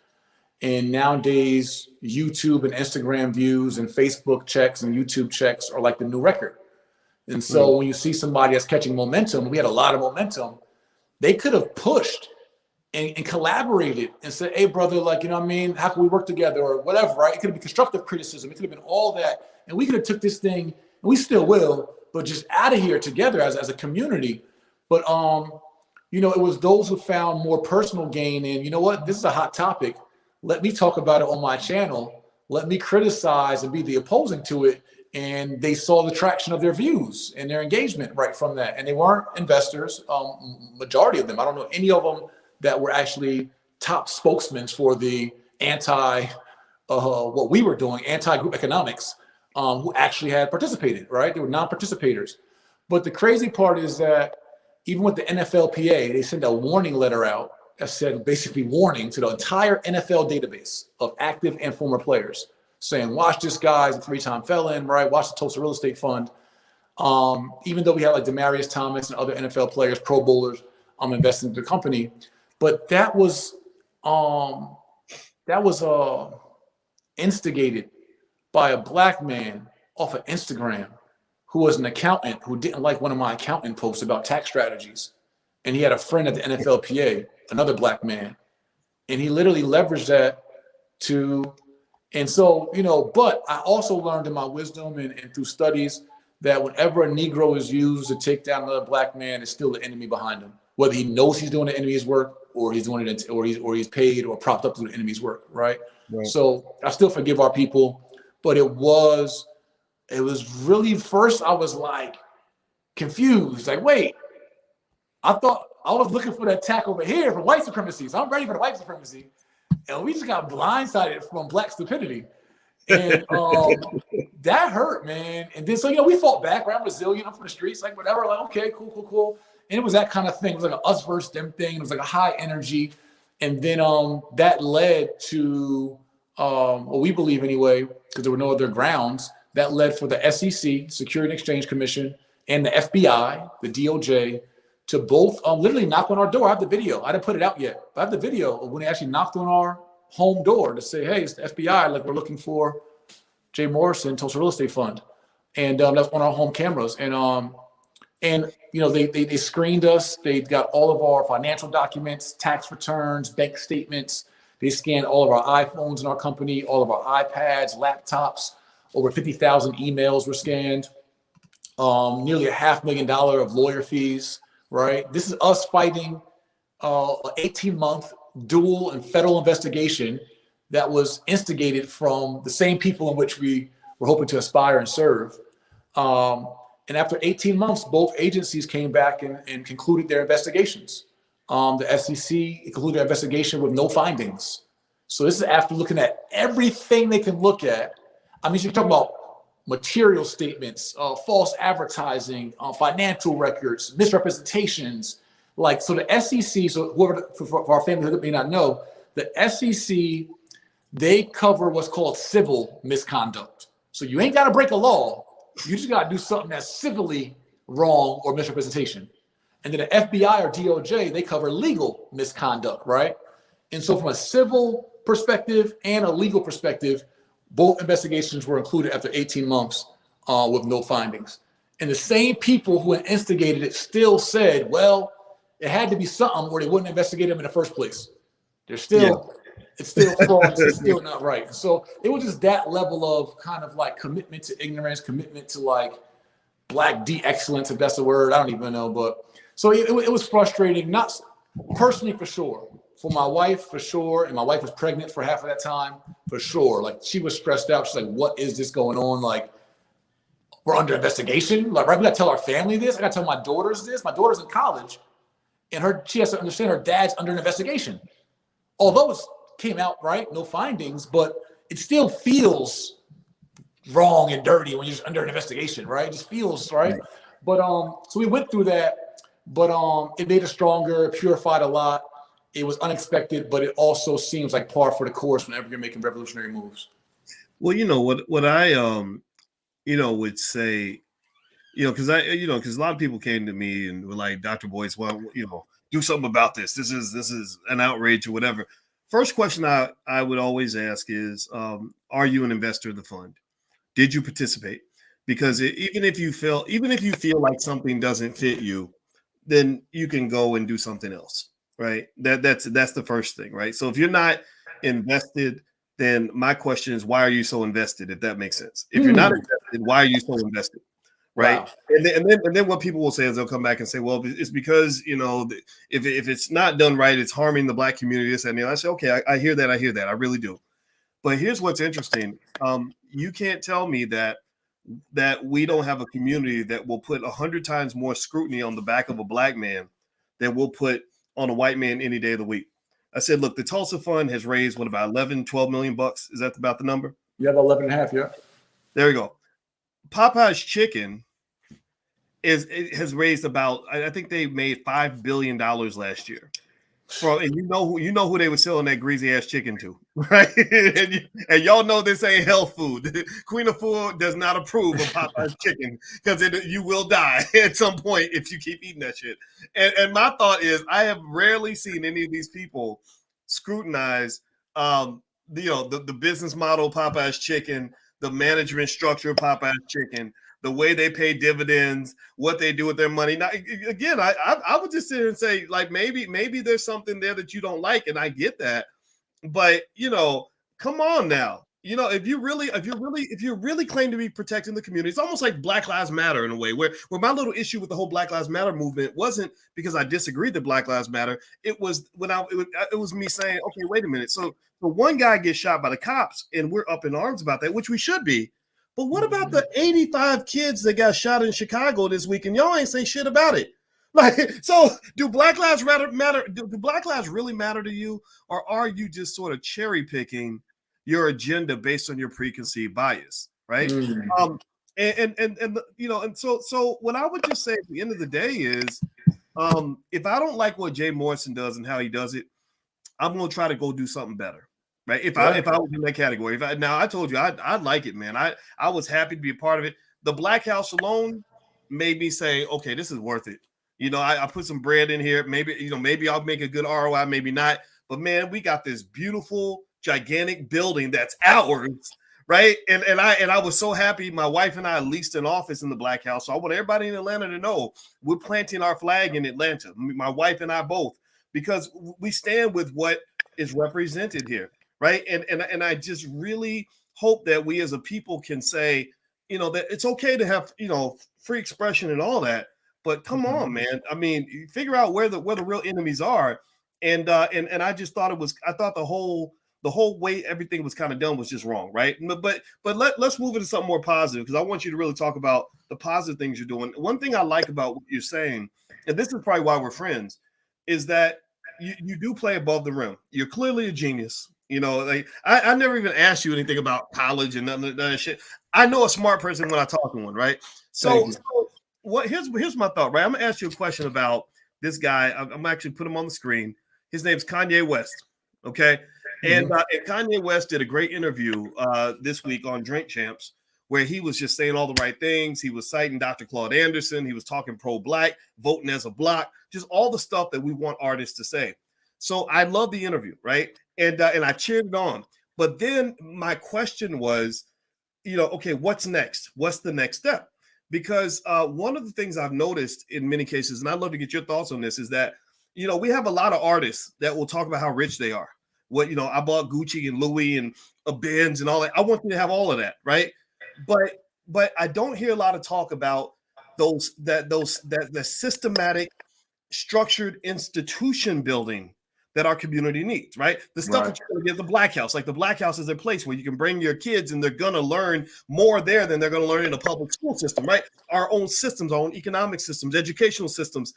And nowadays, YouTube and Instagram views and Facebook checks and YouTube checks are like the new record. And so when you see somebody that's catching momentum, we had a lot of momentum, they could have pushed and collaborated and said, hey, brother, like, how can we work together or whatever, right? It could have been constructive criticism. It could have been all that. And we could have took this thing, and we still will, but just out of here together as a community. But, it was those who found more personal gain in, this is a hot topic. Let me talk about it on my channel. Let me criticize and be the opposing to it. And they saw the traction of their views and their engagement right from that. And they weren't investors, majority of them. I don't know any of them that were actually top spokesmen for the what we were doing, anti-group economics, who actually had participated, right? They were non-participators. But the crazy part is that even with the NFLPA, they sent a warning letter out that said basically warning to the entire NFL database of active and former players, saying, watch this guy's a 3-time felon, right? Watch the Tulsa Real Estate Fund. Even though we had like Demaryius Thomas and other NFL players, Pro Bowlers, investing in the company. But that was instigated by a black man off of Instagram who was an accountant who didn't like one of my accountant posts about tax strategies. And he had a friend at the NFLPA, another black man. And he literally leveraged that to, and so, but I also learned in my wisdom and through studies that whenever a Negro is used to take down another black man, it's still the enemy behind him. Whether he knows he's doing the enemy's work or he's doing it, or he's paid or propped up to do the enemy's work, right? So I still forgive our people, but it was really, first I was like confused, like, wait, I thought I was looking for the attack over here for white supremacy. So I'm ready for the white supremacy. And we just got blindsided from black stupidity. And that hurt, man. And then, so, we fought back, right? I'm resilient. I'm from the streets, like, whatever. Like, okay, cool. And it was that kind of thing. It was like an us versus them thing. It was like a high energy. And then that led to, what we believe anyway, because there were no other grounds, that led for the SEC, Security and Exchange Commission, and the FBI, the DOJ, to both literally knock on our door. I have the video. I didn't put it out yet. But I have the video of when they actually knocked on our home door to say, hey, it's the FBI. Like, we're looking for Jay Morrison, Tulsa Real Estate Fund. And that's on our home cameras. And they screened us. They got all of our financial documents, tax returns, bank statements. They scanned all of our iPhones in our company, all of our iPads, laptops. Over 50,000 emails were scanned. Nearly $500,000 of lawyer fees. Right. This is us fighting an 18-month dual and federal investigation that was instigated from the same people in which we were hoping to aspire and serve. And after 18 months, both agencies came back and concluded their investigations. The SEC concluded their investigation with no findings. So this is after looking at everything they can look at. I mean, you're talking about material statements, false advertising, financial records, misrepresentations. Like, so the SEC, so whoever, for our family who may not know, the SEC, they cover what's called civil misconduct. So you ain't got to break a law. You just got to do something that's civilly wrong or misrepresentation. And then the FBI or DOJ, they cover legal misconduct, right? And so from a civil perspective and a legal perspective, both investigations were included after 18 months with no findings. And the same people who had instigated it still said, well, it had to be something where they wouldn't investigate them in the first place. They're still, It's still fraud. It's still not right. So it was just that level of kind of like commitment to ignorance, commitment to like black de-excellence, if that's the word. I don't even know. But so it was frustrating, not personally for sure. For my wife, for sure. And my wife was pregnant for half of that time, for sure. Like she was stressed out. She's like, what is this going on? Like, we're under investigation. Like, right, we gotta tell our family this. I gotta tell my daughters this. My daughter's in college, and she has to understand her dad's under an investigation. Although it came out right, no findings, but it still feels wrong and dirty when you're just under an investigation, right? It just feels right. But so we went through that, but it made us stronger, purified a lot. It was unexpected, but it also seems like par for the course whenever you're making revolutionary moves. Well, what I would say, because because a lot of people came to me and were like, Dr. Boyce, well, do something about this. This is an outrage or whatever. First question I would always ask is, are you an investor in the fund? Did you participate? Because even if you feel like something doesn't fit you, then you can go and do something else, right? That's the first thing, right? So if you're not invested, then my question is, why are you so invested? If that makes sense. If you're not invested, why are you so invested? Right. Wow. And then what people will say is they'll come back and say, well, it's because, if it's not done right, it's harming the black community. This and I say, okay, I hear that. I really do. But here's what's interesting. You can't tell me that we don't have a community that will put 100 times more scrutiny on the back of a black man than we'll put on a white man any day of the week. I said, look, the Tulsa Fund has raised about 11, 12 million bucks. Is that about the number? Yeah, about 11 and a half. Yeah. There we go. Popeye's Chicken has raised about, I think they made $5 billion last year. And you know who they were selling that greasy ass chicken to, right? and y'all know this ain't health food. Queen of Food does not approve of Popeye's Chicken because you will die at some point if you keep eating that shit. And my thought is, I have rarely seen any of these people scrutinize, the business model of Popeye's Chicken, the management structure of Popeye's Chicken, the way they pay dividends, what they do with their money. Now, again, I would just sit here and say, like, maybe there's something there that you don't like, and I get that. But come on now. If you really claim to be protecting the community, it's almost like Black Lives Matter in a way, where my little issue with the whole Black Lives Matter movement wasn't because I disagreed that Black Lives Matter. It was it was me saying, okay, wait a minute. So one guy gets shot by the cops, and we're up in arms about that, which we should be. But what about the 85 kids that got shot in Chicago this week, and y'all ain't say shit about it? Like, so do Black Lives matter? Do Black Lives really matter to you, or are you just sort of cherry picking your agenda based on your preconceived bias, right? So what I would just say at the end of the day is, if I don't like what Jay Morrison does and how he does it, I'm gonna try to go do something better. Right. If I was in that category, now I told you I like it, man. I was happy to be a part of it. The Black House alone made me say, okay, this is worth it. I put some bread in here. Maybe I'll make a good ROI, maybe not. But man, we got this beautiful, gigantic building that's ours, right? And I was so happy. My wife and I leased an office in the Black House. So I want everybody in Atlanta to know we're planting our flag in Atlanta. My wife and I both, because we stand with what is represented here. Right. And I just really hope that we as a people can say, that it's okay to have, free expression and all that. But come on, man. I mean, figure out where the real enemies are. And I just thought the whole way everything was kind of done was just wrong. Right. But let's move into something more positive, because I want you to really talk about the positive things you're doing. One thing I like about what you're saying, and this is probably why we're friends, is that you do play above the rim. You're clearly a genius. I never even asked you anything about college and none of that shit. I know a smart person when I talk to one, right? So what? Here's my thought, right? I'm gonna ask you a question about this guy. I'm actually put him on the screen. His name's Kanye West. Okay, and Kanye West did a great interview this week on Drink Champs, where he was just saying all the right things. He was citing Dr. Claude Anderson. He was talking pro-black, voting as a block, just all the stuff that we want artists to say. So I love the interview, right? And I cheered it on. But then my question was, okay, what's next? What's the next step? Because one of the things I've noticed in many cases, and I'd love to get your thoughts on this, is that, we have a lot of artists that will talk about how rich they are. what, I bought Gucci and Louis and a Benz and all that. I want you to have all of that, right? But I don't hear a lot of talk about the systematic, structured institution building that our community needs, right? The stuff that you're going to get the Black House, like the Black House is a place where you can bring your kids and they're going to learn more there than they're going to learn in a public school system, right? Our own systems, our own economic systems, educational systems.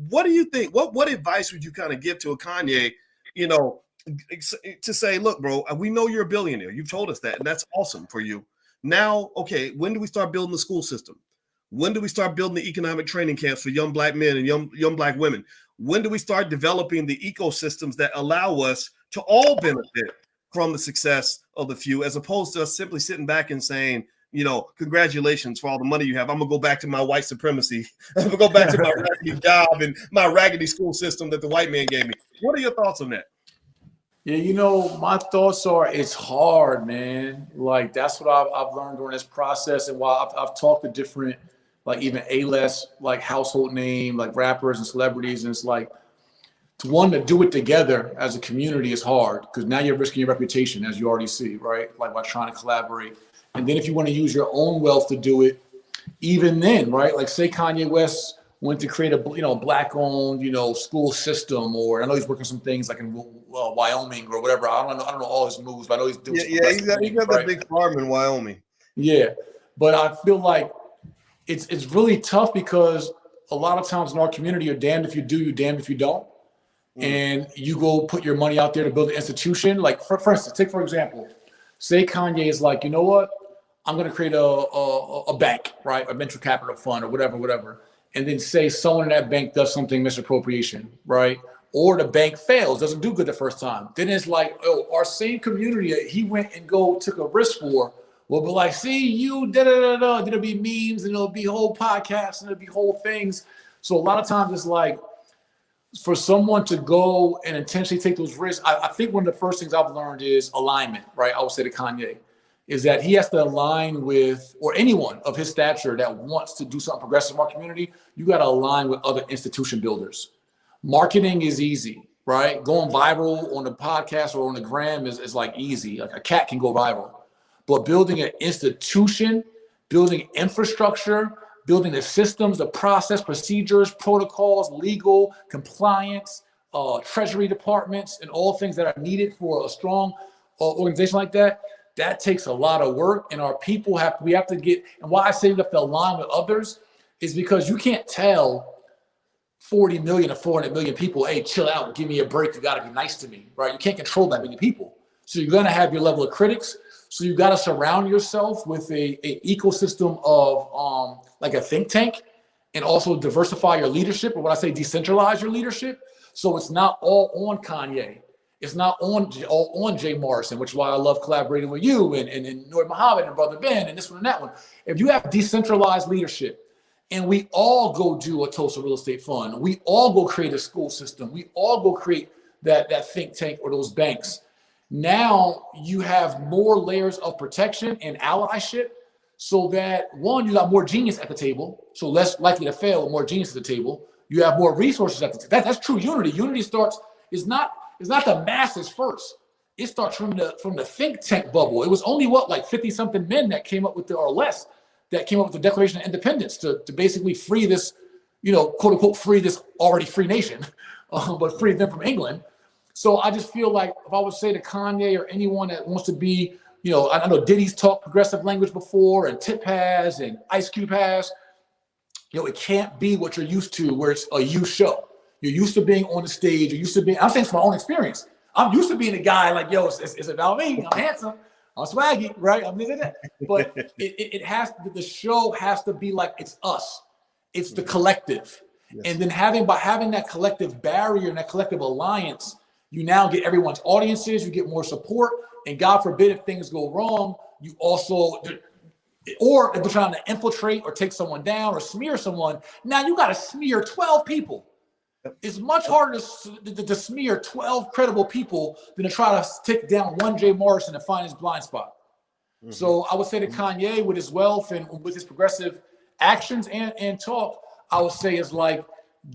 What do you think? What advice would you kind of give to a Kanye, to say, look, bro, we know you're a billionaire. You've told us that, and that's awesome for you. Now, okay, when do we start building the school system? When do we start building the economic training camps for young Black men and young Black women? When do we start developing the ecosystems that allow us to all benefit from the success of the few, as opposed to us simply sitting back and saying, congratulations for all the money you have. I'm going to go back to my white supremacy. I'm going to go back to my raggedy job and my raggedy school system that the white man gave me. What are your thoughts on that? Yeah, my thoughts are, it's hard, man. Like, that's what I've learned during this process. And while I've talked to different, like even A-list, like household name, like rappers and celebrities. And it's like, to do it together as a community is hard, because now you're risking your reputation, as you already see, right? Like by trying to collaborate. And then if you want to use your own wealth to do it, even then, right? Like say Kanye West went to create a Black-owned, school system, or I know he's working some things like in Wyoming or whatever. I don't know all his moves, but I know he's doing. He's got that big farm in Wyoming. Yeah, but I feel like it's really tough, because a lot of times in our community, you're damned if you do, you're damned if you don't. And you go put your money out there to build an institution. Like for instance, take for example, say Kanye is like, you know what, I'm going to create a bank, right? A venture capital fund or whatever. And then say someone in that bank does something misappropriation, right? Or the bank fails, doesn't do good the first time. Then it's like, our same community that he went and took a risk for will be like, see you, da-da-da-da. There'll be memes and there'll be whole podcasts and there'll be whole things. So a lot of times it's like, for someone to go and intentionally take those risks, I think one of the first things I've learned is alignment, right? I would say to Kanye, is that he has to align with, or anyone of his stature that wants to do something progressive in our community, you got to align with other institution builders. Marketing is easy, right? Going viral on the podcast or on the gram is like easy. Like a cat can go viral. But building an institution, building infrastructure, building the systems, the process, procedures, protocols, legal, compliance, treasury departments, and all things that are needed for a strong organization like that, that takes a lot of work. And our people we have to get, and why I say we have to align with others is because you can't tell 40 million or 400 million people, hey, chill out, give me a break, you got to be nice to me, right? You can't control that many people. So you're going to have your level of critics. So you got to surround yourself with a ecosystem of like a think tank, and also diversify your leadership, or when I say decentralize your leadership. So it's not all on Kanye. It's not all on Jay Morrison, which is why I love collaborating with you and Noor Muhammad and Brother Ben and this one and that one. If you have decentralized leadership, and we all go do a Tulsa Real Estate Fund, we all go create a school system, we all go create that think tank or those banks, now you have more layers of protection and allyship, so that one, you got more genius at the table, so less likely to fail with more genius at the table. You have more resources at the table. That's true unity. Unity is not the masses first. It starts from the think tank bubble. It was only like 50 something men that came up with or less that came up with the Declaration of Independence to basically free this, quote unquote, free this already free nation, but free them from England. So I just feel like if I would say to Kanye or anyone that wants to be, I know Diddy's talked progressive language before, and Tip has, and Ice Cube has, it can't be what you're used to, where it's a you show. You're used to being on the stage. You're used to being, I'm saying from my own experience. I'm used to being a guy like, it's about me. I'm handsome. I'm swaggy, right? I'm this and that. But the show has to be like, it's us. It's the collective. Yes. And then by having that collective barrier and that collective alliance, you now get everyone's audiences, you get more support, and God forbid if things go wrong, you also, or if they're trying to infiltrate or take someone down or smear someone, now you got to smear 12 people. It's much harder to smear 12 credible people than to try to take down one Jay Morrison and find his blind spot. Mm-hmm. So I would say to Kanye, with his wealth and with his progressive actions and talk, I would say is like,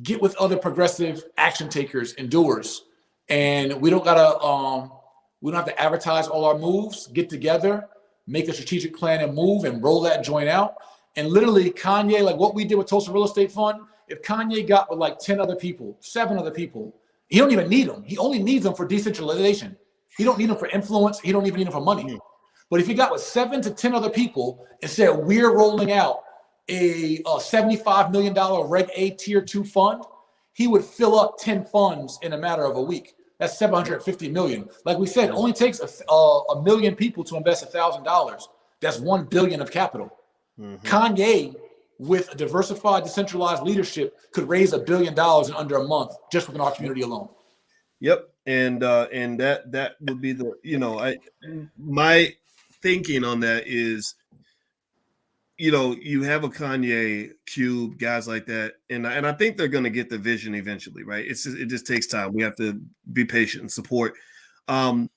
get with other progressive action takers and doers, and we don't have to advertise all our moves. Get together, make a strategic plan and move, and roll that joint out. And literally, Kanye, like what we did with Tulsa Real Estate Fund, if Kanye got with like 10 other people, 7 other people, he don't even need them. He only needs them for decentralization. He don't need them for influence. He don't even need them for money. But if he got with 7 to 10 other people and said, we're rolling out a $75 million Reg A Tier 2 fund, he would fill up 10 funds in a matter of a week. That's $750 million. Like we said, it only takes a million people to invest $1,000. That's $1 billion of capital. Kanye, with a diversified, decentralized leadership, could raise $1 billion in under a month just within our community alone. Yep, and that would be the my thinking on that is, you have a Kanye, Cube, guys like that, and I think they're going to get the vision eventually, right? It just takes time. We have to be patient and support. You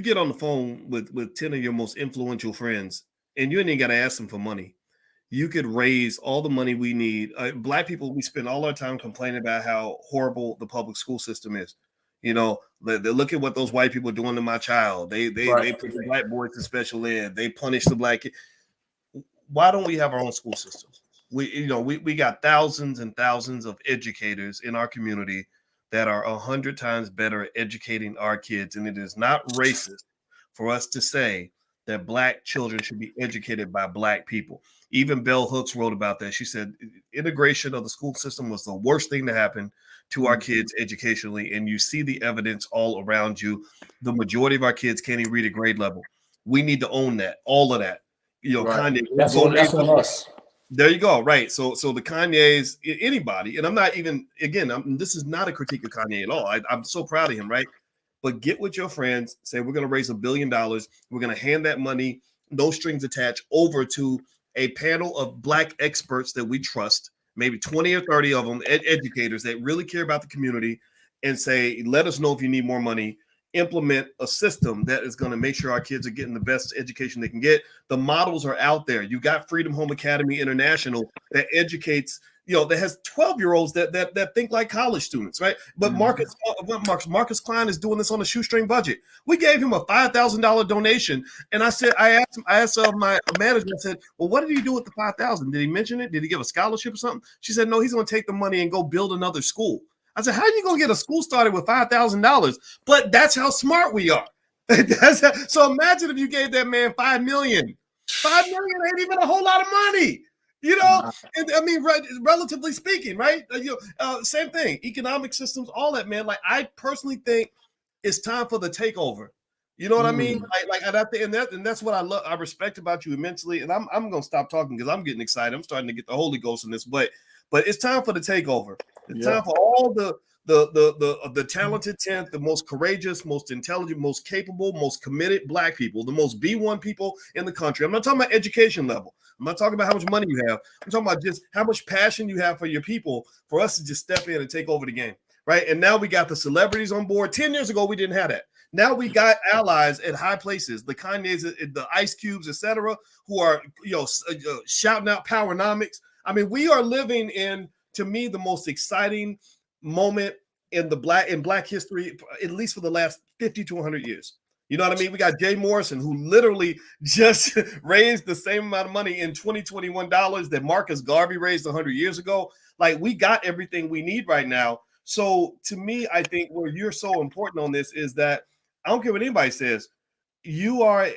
get on the phone with 10 of your most influential friends, and you ain't even got to ask them for money. You could raise all the money we need. Black people, we spend all our time complaining about how horrible the public school system is. They look at what those white people are doing to my child. They put the black boys in special ed. They punish the black kids. Why don't we have our own school system? We got thousands and thousands of educators in our community that are 100 times better at educating our kids. And it is not racist for us to say that black children should be educated by black people. Even Bell Hooks wrote about that. She said integration of the school system was the worst thing to happen to our kids educationally. And you see the evidence all around you. The majority of our kids can't even read a grade level. We need to own that, all of that. Right. Kanye. That's on us. There you go. Right. So the Kanye's, anybody, and I'm not even, again, this is not a critique of Kanye at all. I'm so proud of him. Right. But get with your friends, say, we're going to raise $1 billion. We're going to hand that money, no strings attached, over to a panel of black experts that we trust, maybe 20 or 30 of them, educators that really care about the community, and say, let us know if you need more money. Implement a system that is going to make sure our kids are getting the best education they can get. The models are out there. You got Freedom Home Academy International that educates, that has 12-year-olds that think like college students, right? But Marcus Klein is doing this on a shoestring budget. We gave him a $5,000 donation, and I asked my manager, I said, well, what did he do with the $5,000? Did he mention it? Did he give a scholarship or something? She said, no, he's going to take the money and go build another school. I said, how are you going to get a school started with $5,000? But that's how smart we are. So imagine if you gave that man $5 million. $5 million ain't even a whole lot of money. And I mean, relatively speaking, right? Same thing, economic systems, all that, man. Like, I personally think it's time for the takeover. You know what I mean? And that's what I love. I respect about you immensely. And I'm going to stop talking because I'm getting excited. I'm starting to get the Holy Ghost in this, but it's time for the takeover. It's time for all the talented 10th, the most courageous, most intelligent, most capable, most committed black people, the most B1 people in the country. I'm not talking about education level. I'm not talking about how much money you have. I'm talking about just how much passion you have for your people, for us to just step in and take over the game, right? And now we got the celebrities on board. 10 years ago, we didn't have that. Now we got allies at high places, the Kanyes, the Ice Cubes, etc., who are shouting out powernomics. I mean, we are living in, to me, the most exciting moment in black history, at least for the last 50 to 100 years. You know what I mean? We got Jay Morrison, who literally just raised the same amount of money in 2021 dollars that Marcus Garvey raised 100 years ago. Like, we got everything we need right now. So to me, I think where you're so important on this is that I don't care what anybody says. You are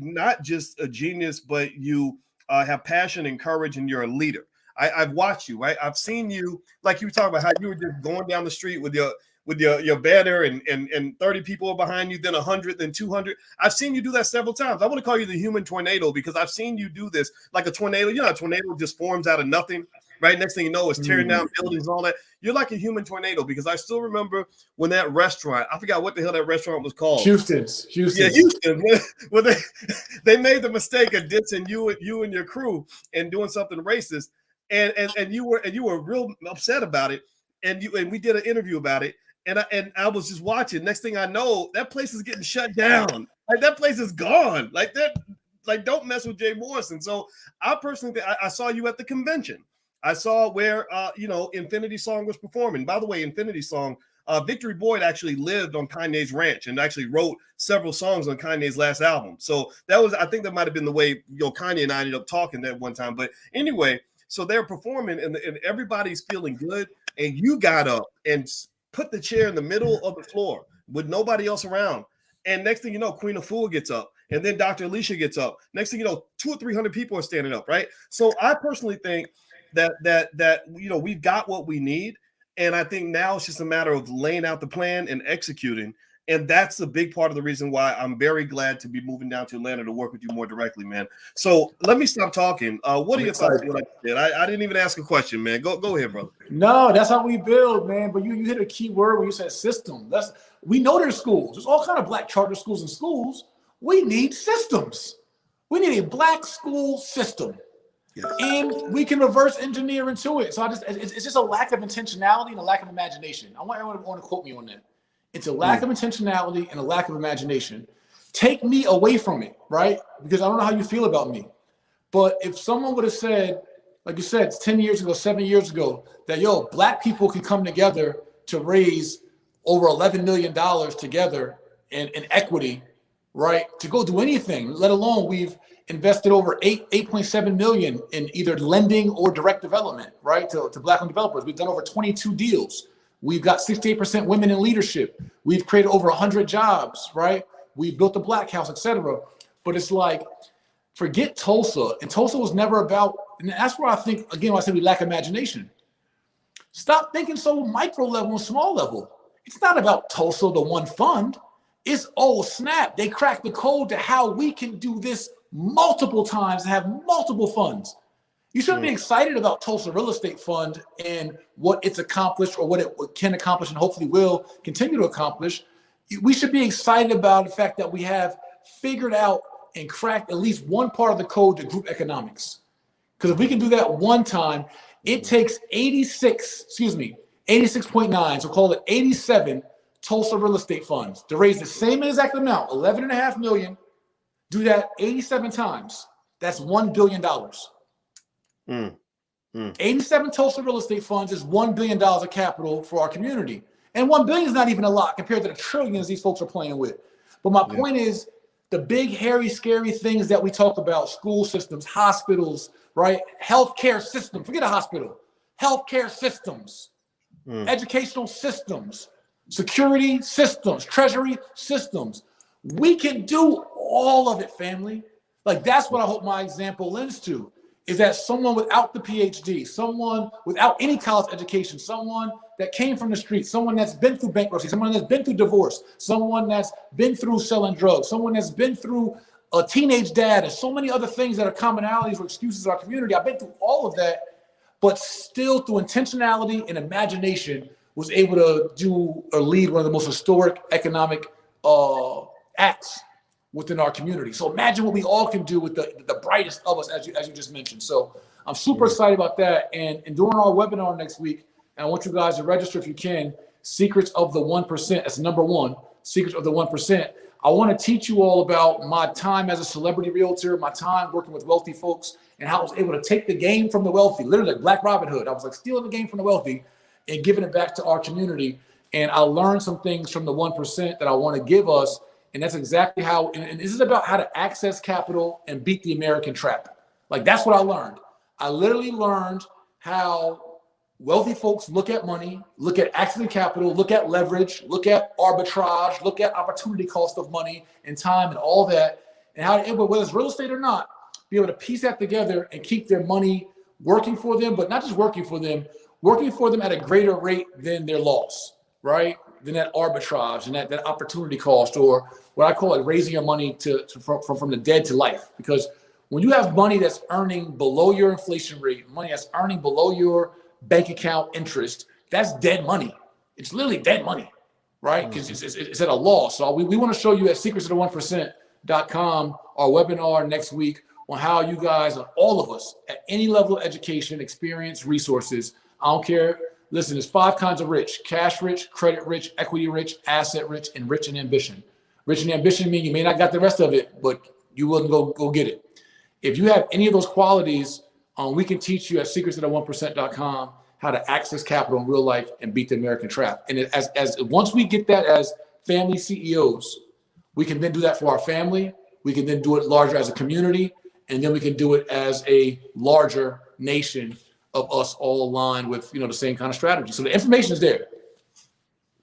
not just a genius, but you have passion and courage, and you're a leader. I've watched you, right? I've seen you, like you were talking about how you were just going down the street with your banner and 30 people are behind you, then 100, then 200. I've seen you do that several times. I want to call you the human tornado because I've seen you do this like a tornado. A tornado just forms out of nothing, right? Next thing you know, it's tearing down buildings and all that. You're like a human tornado because I still remember when that restaurant, I forgot what the hell that restaurant was called. Houston's. Yeah, Houston. When they made the mistake of dissing you and your crew and doing something racist. And you were real upset about it, and we did an interview about it, and I was just watching. Next thing I know, that place is getting shut down. Like, that place is gone. Like, that, like, don't mess with Jay Morrison. So I personally think I saw you at the convention. I saw where Infinity Song was performing. By the way, Infinity Song, Victory Boyd actually lived on Kanye's ranch and actually wrote several songs on Kanye's last album. So I think that might have been the way, Kanye and I ended up talking that one time. But anyway, so they're performing and everybody's feeling good. And you got up and put the chair in the middle of the floor with nobody else around. And next thing you know, Queen Afua gets up. And then Dr. Alicia gets up. Next thing you know, 200 or 300 people are standing up, right? So I personally think that we've got what we need. And I think now it's just a matter of laying out the plan and executing. And that's a big part of the reason why I'm very glad to be moving down to Atlanta to work with you more directly, man. So let me stop talking. What are your thoughts on what I did? I didn't even ask a question, man. Go ahead, brother. No, that's how we build, man. But you hit a key word when you said system. We know there's schools. There's all kind of Black charter schools and schools. We need systems. We need a Black school system. Yes. And we can reverse engineer into it. So it's just a lack of intentionality and a lack of imagination. I want everyone to quote me on that. It's a lack of intentionality and a lack of imagination. Take me away from it, right? Because I don't know how you feel about me. But if someone would have said, like you said, 10 years ago, 7 years ago, that, Black people can come together to raise over $11 million together in equity, right? To go do anything, let alone we've invested over 8.7 million in either lending or direct development, right? To Black-owned developers. We've done over 22 deals. We've got 68% women in leadership. We've created over 100 jobs, right? We've built the Black House, etc. But it's like, forget Tulsa. And Tulsa was never about, and that's where I think, again, when I say we lack imagination. Stop thinking so micro level and small level. It's not about Tulsa, the one fund. It's, oh, snap. They cracked the code to how we can do this multiple times and have multiple funds. You shouldn't be excited about Tulsa Real Estate Fund and what it's accomplished or what it can accomplish and hopefully will continue to accomplish. We should be excited about the fact that we have figured out and cracked at least one part of the code to group economics. Because if we can do that one time, it takes 86.9, so call it 87 Tulsa Real Estate Funds to raise the same exact amount, 11.5 million. Do that 87 times. That's $1 billion. 87 Tulsa Real Estate Funds is $1 billion of capital for our community. And $1 billion is not even a lot compared to the trillions these folks are playing with. But my point is, the big, hairy, scary things that we talk about, school systems, hospitals, right? Healthcare system, forget a hospital. Healthcare systems, educational systems, security systems, treasury systems. We can do all of it, family. Like, that's what I hope my example lends to, is that someone without the PhD, someone without any college education, someone that came from the streets, someone that's been through bankruptcy, someone that's been through divorce, someone that's been through selling drugs, someone that's been through a teenage dad, and so many other things that are commonalities or excuses in our community. I've been through all of that, but still through intentionality and imagination was able to do or lead one of the most historic economic acts within our community. So imagine what we all can do with the brightest of us, as you just mentioned. So I'm super excited about that. And during our webinar next week, and I want you guys to register if you can, Secrets of the 1%. That's number one, Secrets of the 1%. I want to teach you all about my time as a celebrity realtor, my time working with wealthy folks, and how I was able to take the game from the wealthy, literally like Black Robin Hood. I was like stealing the game from the wealthy and giving it back to our community. And I learned some things from the 1% that I want to give us. And that's exactly how, and this is about how to access capital and beat the American trap. Like, that's what I learned. I literally learned how wealthy folks look at money, look at accessing capital, look at leverage, look at arbitrage, look at opportunity cost of money and time and all that, and how to, whether it's real estate or not, be able to piece that together and keep their money working for them, but not just working for them at a greater rate than their loss, right? Than that arbitrage and that opportunity cost, or what I call it, raising your money from the dead to life. Because when you have money that's earning below your inflation rate, money that's earning below your bank account interest, that's dead money. It's literally dead money, right? Because it's at a loss. So we want to show you at secretsoftheone%.com our webinar next week on how you guys, all of us, at any level of education, experience, resources, I don't care. Listen, there's 5 kinds of rich: cash rich, credit rich, equity rich, asset rich, and rich in ambition. Rich in ambition means you may not got the rest of it, but you will go get it. If you have any of those qualities, we can teach you at secretsoftheone%.com how to access capital in real life and beat the American trap. And as once we get that as family CEOs, we can then do that for our family. We can then do it larger as a community, and then we can do it as a larger nation of us all aligned with, the same kind of strategy. So the information is there.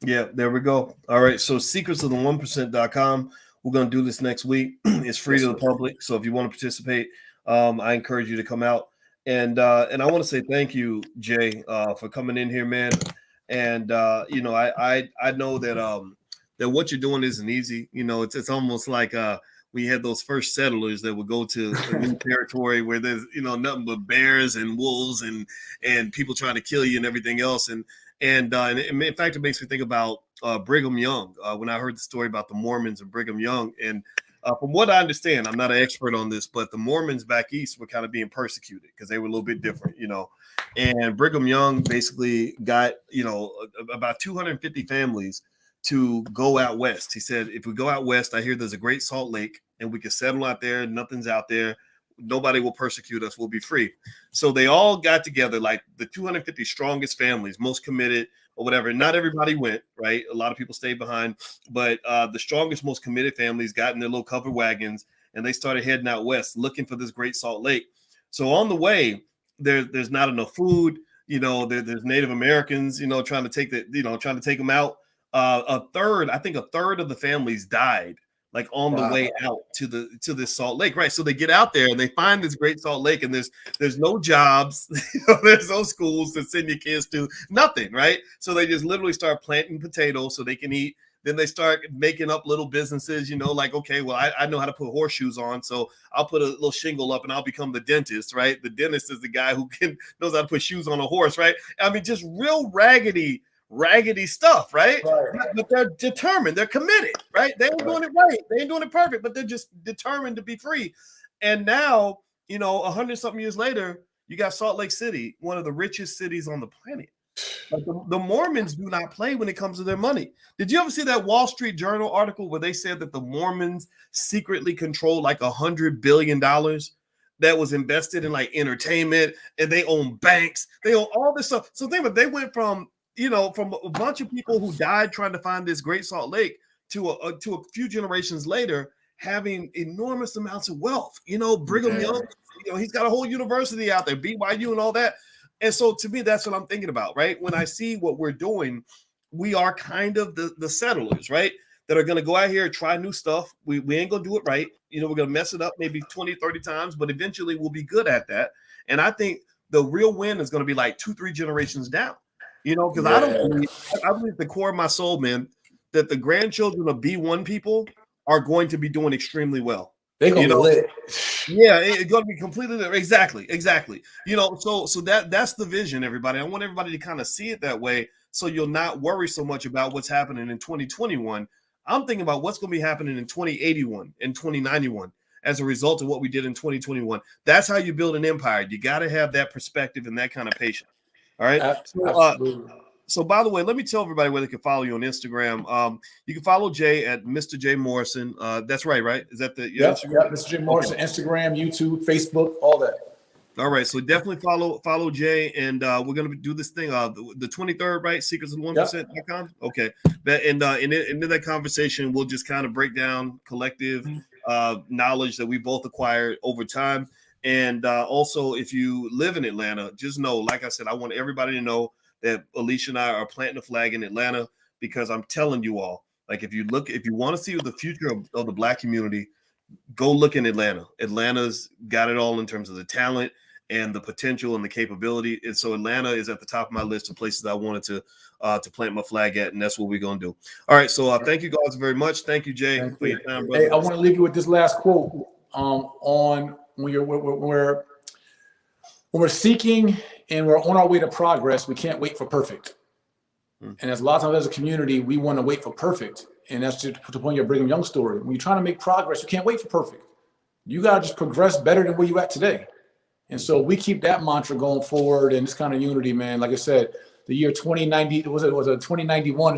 Yeah, there we go. All right. So secretsoftheone%.com. We're going to do this next week. It's free to the public. So if you want to participate, I encourage you to come out. And I want to say thank you, Jay, for coming in here, man. And I know that that what you're doing isn't easy. It's almost like we had those first settlers that would go to a new territory where there's nothing but bears and wolves and people trying to kill you and everything else. And in fact, it makes me think about Brigham Young when I heard the story about the Mormons and Brigham Young. And from what I understand, I'm not an expert on this, but the Mormons back east were kind of being persecuted because they were a little bit different, And Brigham Young basically got, about 250 families to go out west. He said, if we go out west, I hear there's a Great Salt Lake and we can settle out there. Nothing's out there. Nobody will persecute us. We'll be free. So they all got together, like the 250 strongest families, most committed or whatever. Not everybody went, right? A lot of people stayed behind, but the strongest, most committed families got in their little covered wagons and they started heading out west looking for this Great Salt Lake. So on the way, there's not enough food. There's Native Americans, trying to take them out. A third of the families died like on the way out to this Salt Lake, right? So they get out there and they find this Great Salt Lake, and there's no jobs, there's no schools to send your kids to, nothing, right? So they just literally start planting potatoes so they can eat. Then they start making up little businesses, like, okay, well, I know how to put horseshoes on, so I'll put a little shingle up and I'll become the dentist, right? The dentist is the guy who knows how to put shoes on a horse, right? I mean, just real raggedy stuff, right? But they're determined, they're committed, right? They ain't doing it right, they ain't doing it perfect, but they're just determined to be free. And now, 100 something years later, you got Salt Lake City, one of the richest cities on the planet. Like the Mormons do not play when it comes to their money. Did you ever see that Wall Street Journal article where they said that the Mormons secretly control like $100 billion that was invested in like entertainment, and they own banks, they own all this stuff? So think about it, they went from a bunch of people who died trying to find this Great Salt Lake to a few generations later having enormous amounts of wealth. Brigham Young, he's got a whole university out there, BYU and all that. And so to me, that's what I'm thinking about, right? When I see what we're doing, we are kind of the settlers, right? That are going to go out here and try new stuff. We ain't going to do it right. We're going to mess it up maybe 20, 30 times, but eventually we'll be good at that. And I think the real win is going to be like 2-3 generations down. Because I believe the core of my soul, man, that the grandchildren of B1 people are going to be doing extremely well. They're going to be lit. Yeah, it's going to be completely lit. Exactly. So that's the vision, everybody. I want everybody to kind of see it that way, so you'll not worry so much about what's happening in 2021. I'm thinking about what's going to be happening in 2081 and 2091 as a result of what we did in 2021. That's how you build an empire. You got to have that perspective and that kind of patience. All right. So by the way, let me tell everybody where they can follow you on Instagram. You can follow Jay at Mr. Jay Morrison. That's right? Is that the Instagram? Yeah, Mr. Jay Morrison, okay. Instagram, YouTube, Facebook, all that. All right. So definitely follow Jay, and we're gonna do this thing. The 23rd, right? Secretsoftheone%.com. Okay. In that conversation, we'll just kind of break down collective knowledge that we both acquired over time. And also, if you live in Atlanta, just know, like I said, I want everybody to know that Alicia and I are planting a flag in Atlanta, because I'm telling you all, like, if you want to see the future of the Black community, go look in Atlanta. Atlanta's got it all in terms of the talent and the potential and the capability. And so Atlanta is at the top of my list of places I wanted to plant my flag at, and that's what we're going to do. All right. So thank you guys very much. Thank you, Jay. Thank you. Hey, I want to leave you with this last quote on when we're seeking and we're on our way to progress, we can't wait for perfect. And as a lot of times as a community, we want to wait for perfect. And that's to point your Brigham Young story. When you're trying to make progress, you can't wait for perfect. You got to just progress better than where you at today. And so we keep that mantra going forward, and this kind of unity, man. Like I said, the year 2091 is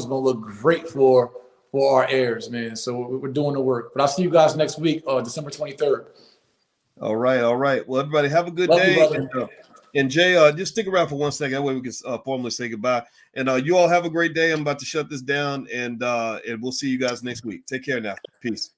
going to look great for our heirs, man. So we're doing the work. But I'll see you guys next week, December 23rd. All right. Well, everybody have a good Love day. You, And Jay, just stick around for 1 second. That way we can formally say goodbye. And you all have a great day. I'm about to shut this down, and we'll see you guys next week. Take care now. Peace.